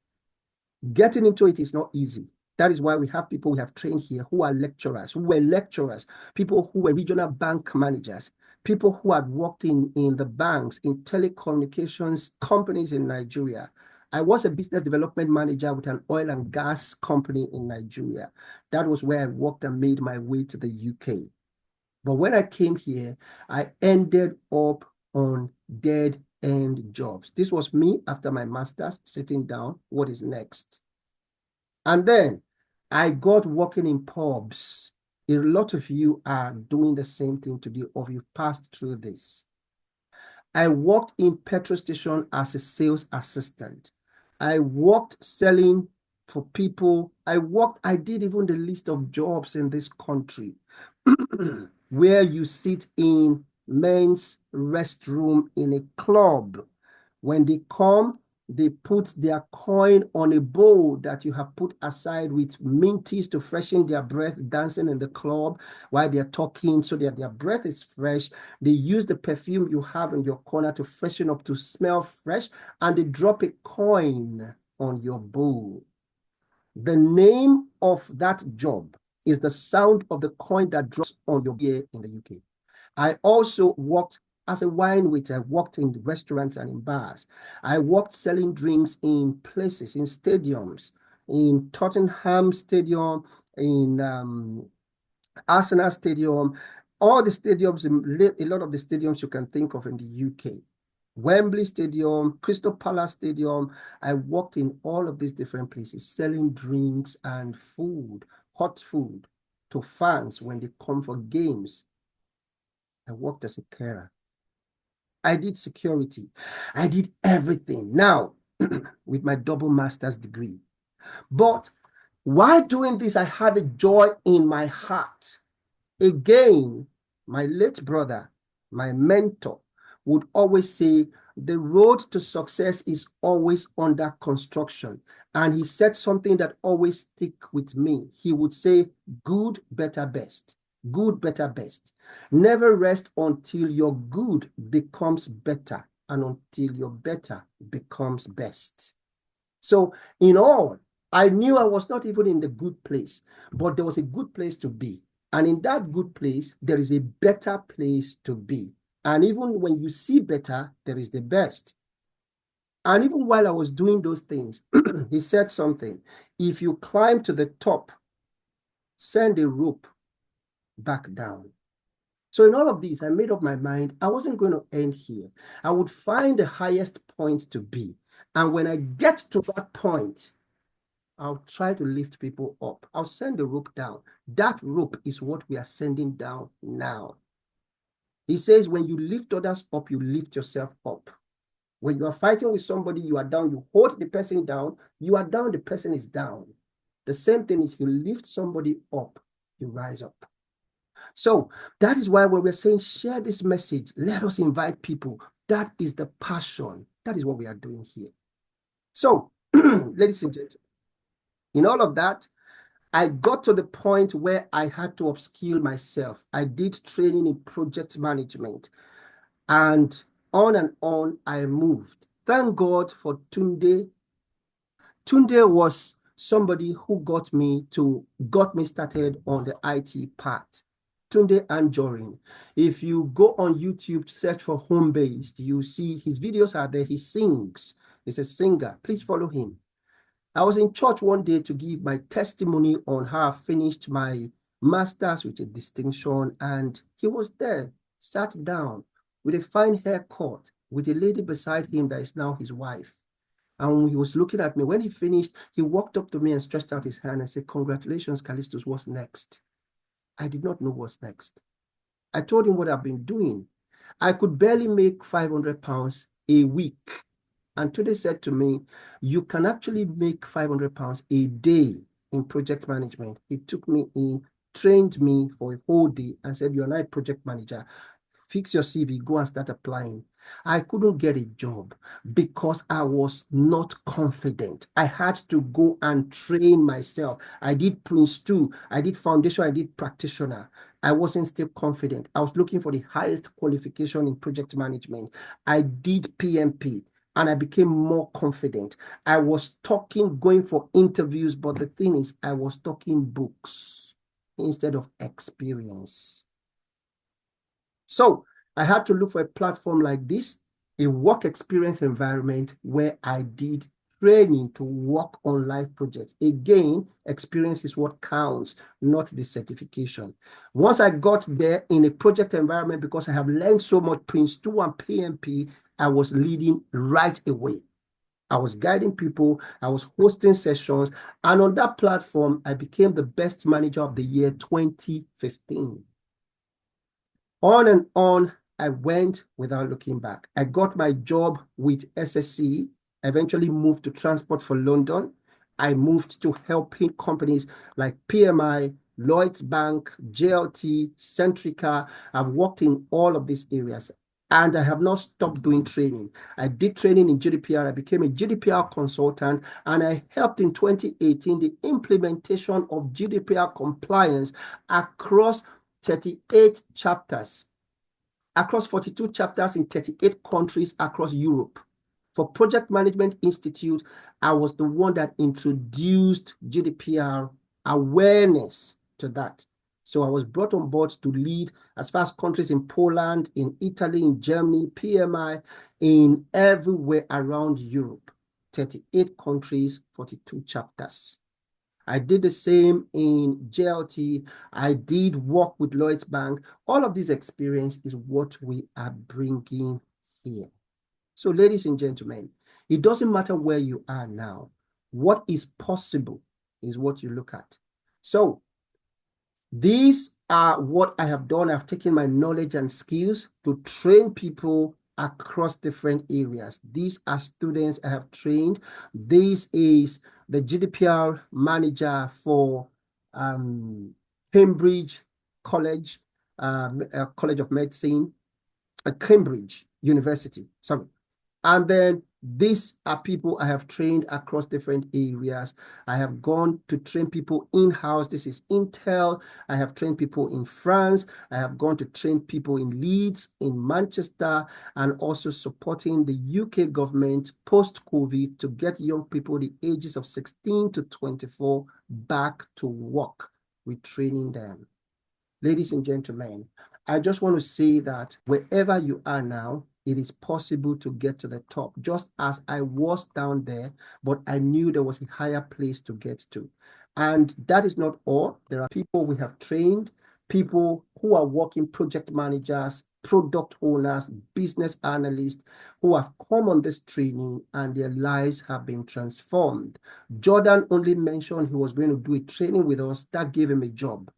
Getting into it is not easy. That is why we have people we have trained here who are lecturers, who were lecturers, people who were regional bank managers, people who had worked in the banks, in telecommunications companies in Nigeria. I was a business development manager with an oil and gas company in Nigeria. That was where I worked and made my way to the UK. But when I came here, I ended up on dead end jobs. This was me after my master's, sitting down. What is next? And then I got working in pubs. A lot of you are doing the same thing today, or you've passed through this. I worked in petrol station as a sales assistant. I worked selling for people. I did even the list of jobs in this country where you sit in men's restroom in a club. When they come, they put their coin on a bowl that you have put aside with minties to freshen their breath, dancing in the club while they're talking so that their breath is fresh. They use the perfume you have in your corner to freshen up, to smell fresh, and they drop a coin on your bowl. The name of that job is the sound of the coin that drops on your ear in the UK. I also worked as a wine waiter. I worked in restaurants and in bars. I worked selling drinks in places, in stadiums, in Tottenham Stadium, in Arsenal Stadium, all the stadiums, a lot of the stadiums you can think of in the UK. Wembley Stadium, Crystal Palace Stadium. I worked in all of these different places, selling drinks and food, hot food to fans when they come for games. I worked as a carer. I did security. I did everything. Now, with my double master's degree. But while doing this, I had a joy in my heart. Again, my late brother, my mentor, would always say, the road to success is always under construction. And he said something that always stick with me. He would say, good, better, best. Good, better, best. Never rest until your good becomes better and until your better becomes best. So in all, I knew I was not even in the good place, but there was a good place to be. And in that good place, there is a better place to be. And even when you see better, there is the best. And even while I was doing those things, he said something. If you climb to the top, send a rope back down. So in all of this, I made up my mind I wasn't going to end here. I would find the highest point to be. And when I get to that point, I'll try to lift people up. I'll send the rope down. That rope is what we are sending down now. He says, when you lift others up, you lift yourself up. When you are fighting with somebody, you are down, you hold the person down, you are down, the person is down. The same thing is, you lift somebody up, you rise up. So that is why when we're saying share this message, let us invite people. That is the passion. That is what we are doing here. So, ladies and gentlemen, in all of that, I got to the point where I had to upskill myself. I did training in project management, and on I moved. Thank God for Tunde. Tunde was somebody who got me started on the IT part. Tunde Anjorin. If you go on YouTube, search for Home Based, you see his videos are there. He sings. He's a singer. Please follow him. I was in church one day to give my testimony on how I finished my master's with a distinction, and he was there, sat down with a fine haircut, with a lady beside him that is now his wife. And he was looking at me. When he finished, he walked up to me and stretched out his hand and said, "Congratulations, Callistus, what's next?" I did not know what's next. I told him what I've been doing. I could barely make 500 pounds a week. And today said to me, "You can actually make 500 pounds a day in project management." He took me in, trained me for a whole day and said, "You're not a project manager. Fix your CV, go and start applying." I couldn't get a job because I was not confident. I had to go and train myself. I did Prince 2, I did foundation, I did practitioner. I wasn't still confident. I was looking for the highest qualification in project management. I did PMP and I became more confident. I was talking, going for interviews, but the thing is, I was talking books instead of experience. So I had to look for a platform like this, a work experience environment where I did training to work on live projects. Again, experience is what counts, not the certification. Once I got there in a project environment, because I have learned so much Prince 2 and PMP, I was leading right away. I was guiding people, I was hosting sessions, and on that platform, I became the best manager of the year 2015. On and on I went without looking back. I got my job with SSC, eventually moved to Transport for London. I moved to helping companies like PMI, Lloyds Bank, JLT, Centrica. I've worked in all of these areas. And I have not stopped doing training. I did training in GDPR. I became a GDPR consultant, and I helped in 2018 the implementation of GDPR compliance across 38 chapters, across 42 chapters in 38 countries across Europe. For Project Management Institute, I was the one that introduced GDPR awareness to that. So I was brought on board to lead as far as countries in Poland, in Italy, in Germany, PMI, in everywhere around Europe. 38 countries, 42 chapters. I did the same in JLT. I did work with Lloyds Bank. All of this experience is what we are bringing here. So, ladies and gentlemen, it doesn't matter where you are now. What is possible is what you look at. So, these are what I have done. I've taken my knowledge and skills to train people across different areas. These are students I have trained. This is the GDPR manager for Cambridge College, College of Medicine, Cambridge University, sorry. And then these are people I have trained across different areas. I have gone to train people in-house. This is Intel. I have trained people in France. I have gone to train people in Leeds, in Manchester, and also supporting the UK government post-COVID to get young people the ages of 16 to 24 back to work with training them. Ladies and gentlemen, I just want to say that wherever you are now, it is possible to get to the top, just as I was down there, but I knew there was a higher place to get to. And that is not all. There are people we have trained, people who are working project managers, product owners, business analysts who have come on this training and their lives have been transformed. Jordan only mentioned he was going to do a training with us that gave him a job.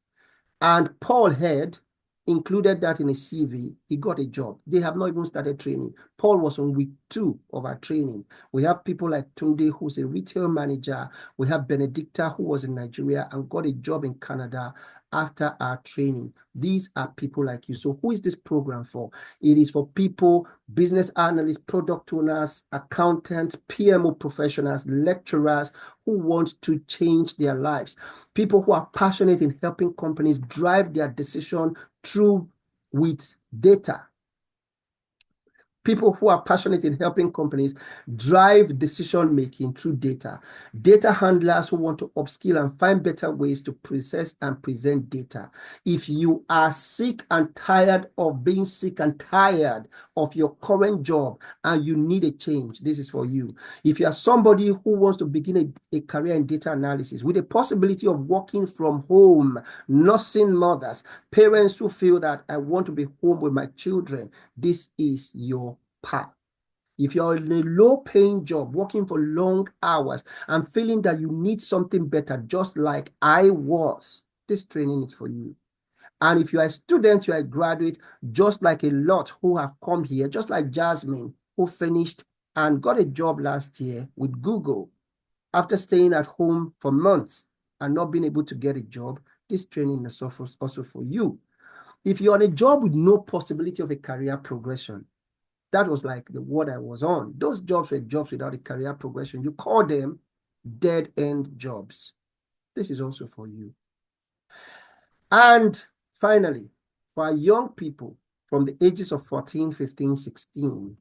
And Paul had included that in his CV. He got a job. They have not even started training. Paul was on week 2 of our training. We have people like Tunde, who's a retail manager. We have Benedicta, who was in Nigeria and got a job in Canada after our training. These are people like you. So who is this program for? It is for people, business analysts, product owners, accountants, PMO professionals, lecturers who want to change their lives. People who are passionate in helping companies drive their decision through with data. People who are passionate in helping companies drive decision-making through data. Data handlers who want to upskill and find better ways to process and present data. If you are sick and tired of being sick and tired of your current job and you need a change, this is for you. If you are somebody who wants to begin a career in data analysis with a possibility of working from home, nursing mothers, parents who feel that I want to be home with my children, this is your path. If you're in a low-paying job, working for long hours, and feeling that you need something better, just like I was, this training is for you. And if you are a student, you are a graduate, just like a lot who have come here, just like Jasmine, who finished and got a job last year with Google after staying at home for months and not being able to get a job, this training is also for you. If you're on a job with no possibility of a career progression, that was like the word I was on. Those jobs were jobs without a career progression. You call them dead-end jobs. This is also for you. And finally, for our young people from the ages of 14, 15, 16,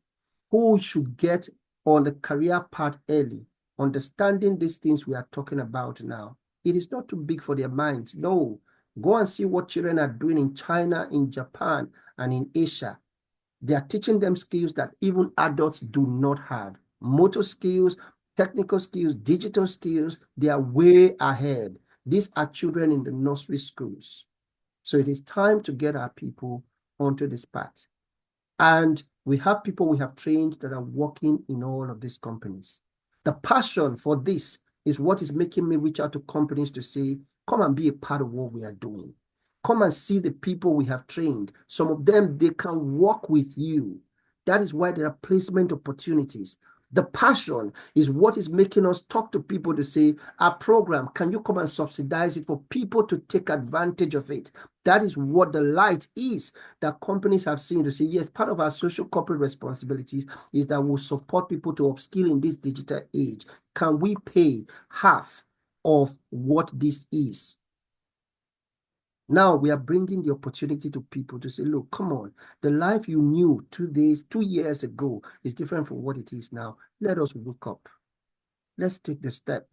who should get on the career path early, understanding these things we are talking about now. It is not too big for their minds. No. Go and see what children are doing in China, in Japan, and in Asia. They are teaching them skills that even adults do not have. Motor skills, technical skills, digital skills, they are way ahead. These are children in the nursery schools. So it is time to get our people onto this path. And we have people we have trained that are working in all of these companies. The passion for this is what is making me reach out to companies to say, come and be a part of what we are doing. Come and see the people we have trained. Some of them, they can work with you. That is why there are placement opportunities. The passion is what is making us talk to people to say, our program, can you come and subsidize it for people to take advantage of it? That is what the light is that companies have seen to say, yes, part of our social corporate responsibilities is that we'll support people to upskill in this digital age. Can we pay half of what this is? Now we are bringing the opportunity to people to say, look, come on, the life you knew 2 years ago is different from what it is now. Let us wake up. Let's take the step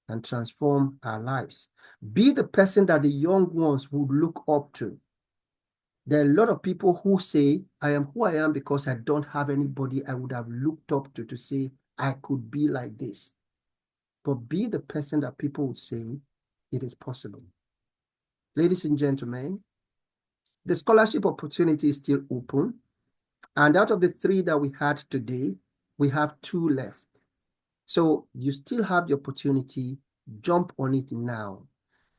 and transform our lives. Be the person that the young ones would look up to. There are a lot of people who say, I am who I am because I don't have anybody I would have looked up to say, I could be like this. But be the person that people would say, it is possible. Ladies and gentlemen, the scholarship opportunity is still open. And out of the 3 that we had today, we have 2 left. So you still have the opportunity. Jump on it now.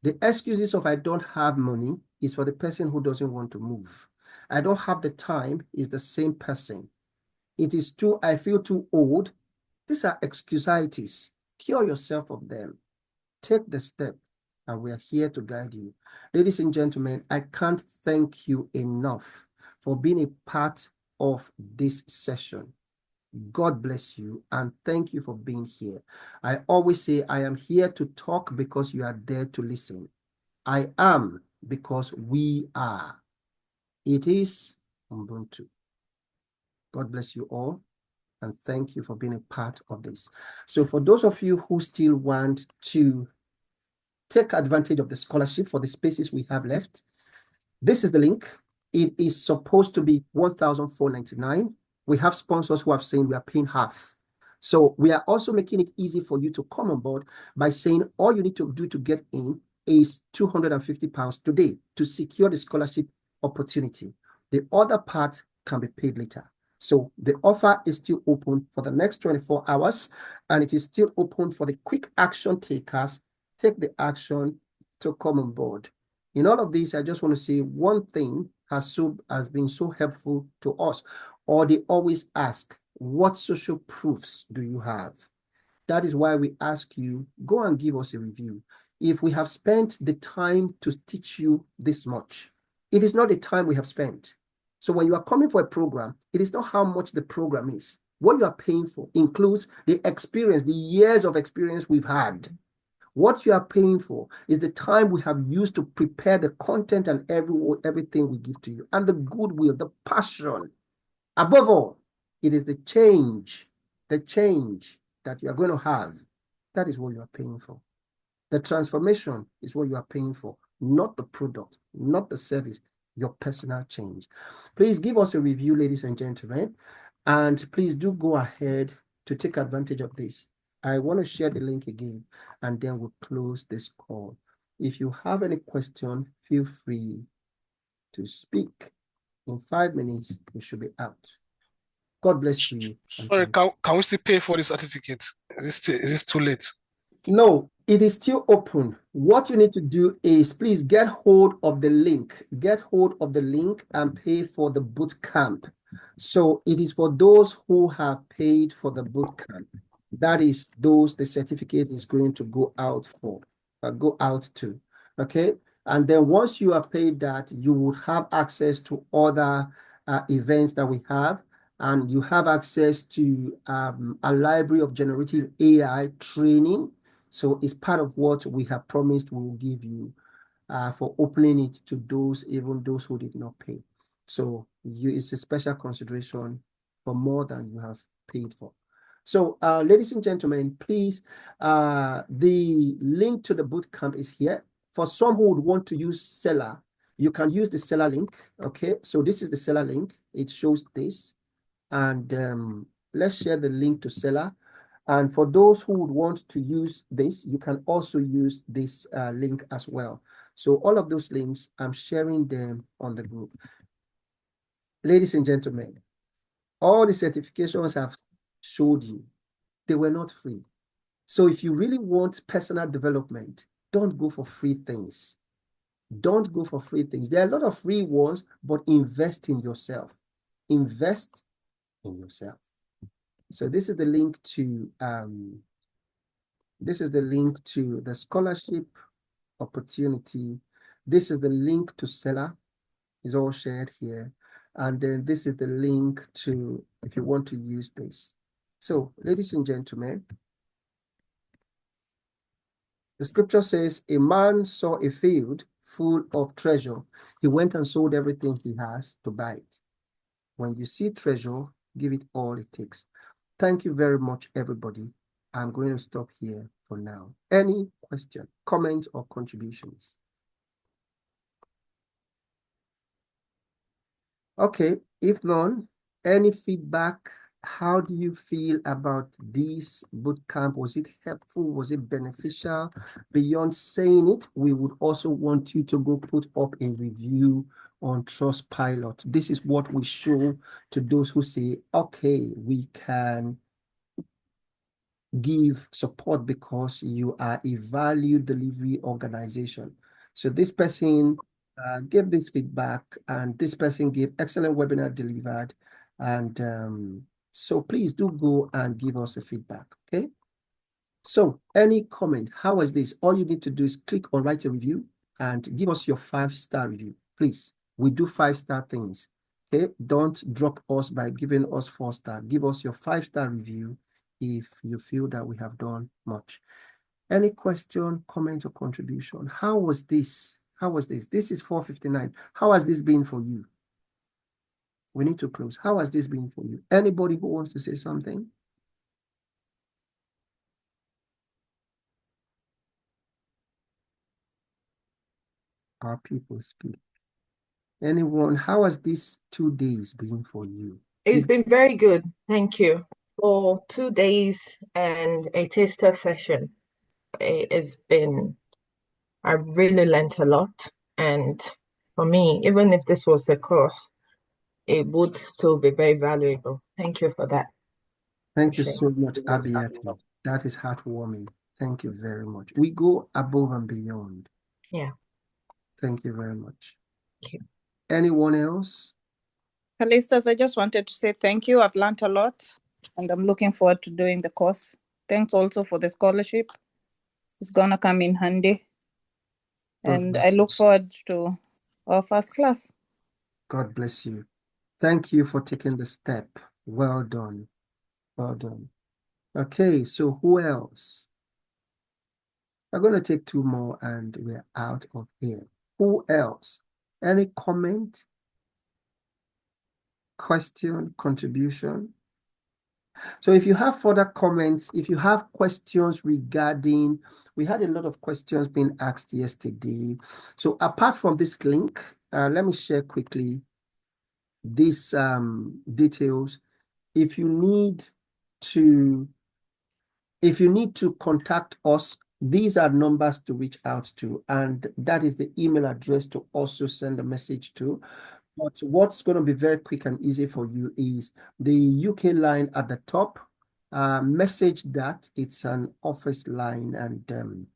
The excuses of I don't have money is for the person who doesn't want to move. I don't have the time is the same person. It is too, I feel too old. These are excusitis. Cure yourself of them. Take the step, and we are here to guide you. Ladies and gentlemen, I can't thank you enough for being a part of this session. God bless you, and thank you for being here. I always say I am here to talk because you are there to listen. I am because we are. It is Ubuntu. God bless you all, and thank you for being a part of this. So for those of you who still want to take advantage of the scholarship for the spaces we have left, this is the link. It is supposed to be $1,499. We have sponsors who have saying we are paying half. So we are also making it easy for you to come on board by saying all you need to do to get in is £250 today to secure the scholarship opportunity. The other part can be paid later. So the offer is still open for the next 24 hours, and it is still open for the quick action takers. Take the action to come on board. In all of this, I just want to say one thing has been so helpful to us, or they always ask, what social proofs do you have? That is why we ask you, go and give us a review. If we have spent the time to teach you this much, it is not the time we have spent. So when you are coming for a program, it is not how much the program is. What you are paying for includes the experience, the years of experience we've had. What you are paying for is the time we have used to prepare the content and everything we give to you, and the goodwill, the passion. Above all, It is the change that you are going to have. That is what you are paying for. The transformation is what you are paying for, not the product, not the service, your personal change. Please give us a review, ladies and gentlemen, and please do go ahead to take advantage of this. I want to share the link again, and then we'll close this call. If you have any question, feel free to speak. In 5 minutes, we should be out. God bless you. Sorry, can we still pay for the certificate? Is this too late? No, it is still open. What you need to do is please get hold of the link. Get hold of the link and pay for the boot camp. So it is for those who have paid for the boot camp. That is those the certificate is going to go out for, go out to. Okay. And then once you have paid that, you would have access to other events that we have. And you have access to a library of generative AI training. So it's part of what we have promised we will give you for opening it to those, even those who did not pay. So it's a special consideration for more than you have paid for. So ladies and gentlemen, please, the link to the bootcamp is here. For some who would want to use Seller, you can use the Seller link. Okay, so this is the Seller link. It shows this. And let's share the link to Seller. And for those who would want to use this, you can also use this link as well. So all of those links, I'm sharing them on the group. Ladies and gentlemen, all the certifications I've showed you, they were not free. So if you really want personal development, don't go for free things. Don't go for free things. There are a lot of free ones, but invest in yourself. Invest in yourself. So this is the link to the scholarship opportunity. This is the link to Seller. It's all shared here. And then this is the link to if you want to use this. So, ladies and gentlemen, the scripture says, a man saw a field full of treasure. He went and sold everything he has to buy it. When you see treasure, give it all it takes. Thank you very much, everybody. I'm going to stop here for now. Any question, comments, or contributions? Okay, if none, any feedback? How do you feel about this bootcamp? Was it helpful? Was it beneficial? Beyond saying it, we would also want you to go put up a review on Trustpilot. This is what we show to those who say, okay, we can give support because you are a value delivery organization. So this person gave this feedback, and this person gave excellent webinar delivered. And so please do go and give us a feedback, okay? So any comment, how was this? All you need to do is click on write a review and give us your 5-star review, please. We do 5-star things, okay? Don't drop us by giving us 4-star. Give us your 5-star review if you feel that we have done much. Any question, comment, or contribution? How was this? How was this? This is 4:59. How has this been for you? We need to close. How has this been for you? Anybody who wants to say something? Our people speak. Anyone, how has these 2 days been for you? It's been very good. Thank you. For 2 days and a taster session, it's been, I really learned a lot. And for me, even if this was a course, it would still be very valuable. Thank you for that. Thank you so much, Abiati. That is heartwarming. Thank you very much. We go above and beyond. Yeah. Thank you very much. Thank you. Anyone else? Callistus, I just wanted to say thank you. I've learned a lot, and I'm looking forward to doing the course. Thanks also for the scholarship. It's going to come in handy. And I look forward to our first class. God bless you. Thank you for taking the step. Well done. Well done. Okay, so who else? I'm going to take 2 more and we're out of here. Who else? Any comment, question, contribution? So if you have further comments, if you have questions regarding, we had a lot of questions being asked yesterday. So apart from this link, let me share quickly these details. If you need to contact us, these are numbers to reach out to, and that is the email address to also send a message to. But what's going to be very quick and easy for you is the UK line at the top. Message that it's an office line, and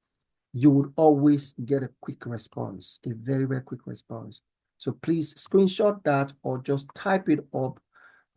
you would always get a quick response, a very, very quick response. So please screenshot that or just type it up,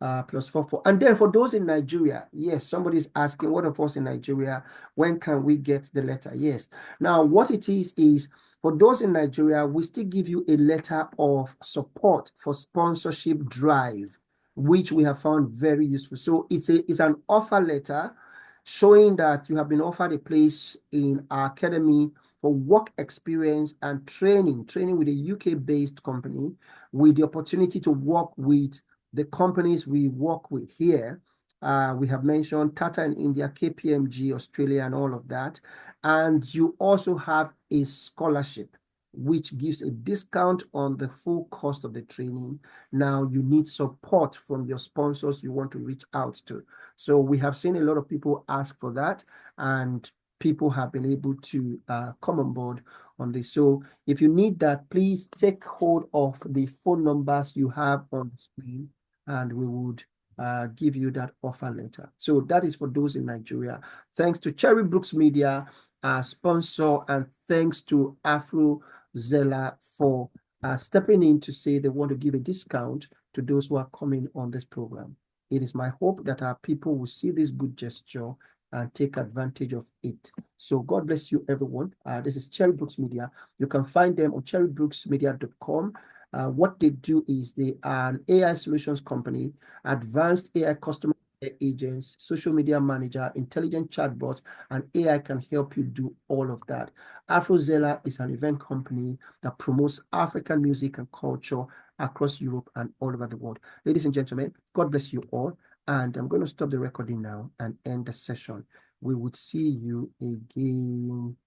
+44. And then for those in Nigeria, yes, somebody's asking, what of us in Nigeria, when can we get the letter? Yes. Now, what it is for those in Nigeria, we still give you a letter of support for sponsorship drive, which we have found very useful. So it's an offer letter showing that you have been offered a place in our academy for work experience and training with a UK-based company, with the opportunity to work with the companies we work with here. We have mentioned Tata in India, KPMG, Australia, and all of that. And you also have a scholarship, which gives a discount on the full cost of the training. Now you need support from your sponsors you want to reach out to. So we have seen a lot of people ask for that, and people have been able to come on board on this. So if you need that, please take hold of the phone numbers you have on the screen, and we would give you that offer letter. So that is for those in Nigeria. Thanks to Cherry Brooks Media, our sponsor, and thanks to Afro Zella for stepping in to say they want to give a discount to those who are coming on this program. It is my hope that our people will see this good gesture and take advantage of it. So God bless you, everyone. This is Cherry Brooks Media. You can find them on cherrybrooksmedia.com. What they do is they are an AI solutions company, advanced AI customer agents, social media manager, intelligent chatbots, and AI can help you do all of that. Afrozella is an event company that promotes African music and culture across Europe and all over the world. Ladies and gentlemen, God bless you all. And I'm going to stop the recording now and end the session. We would see you again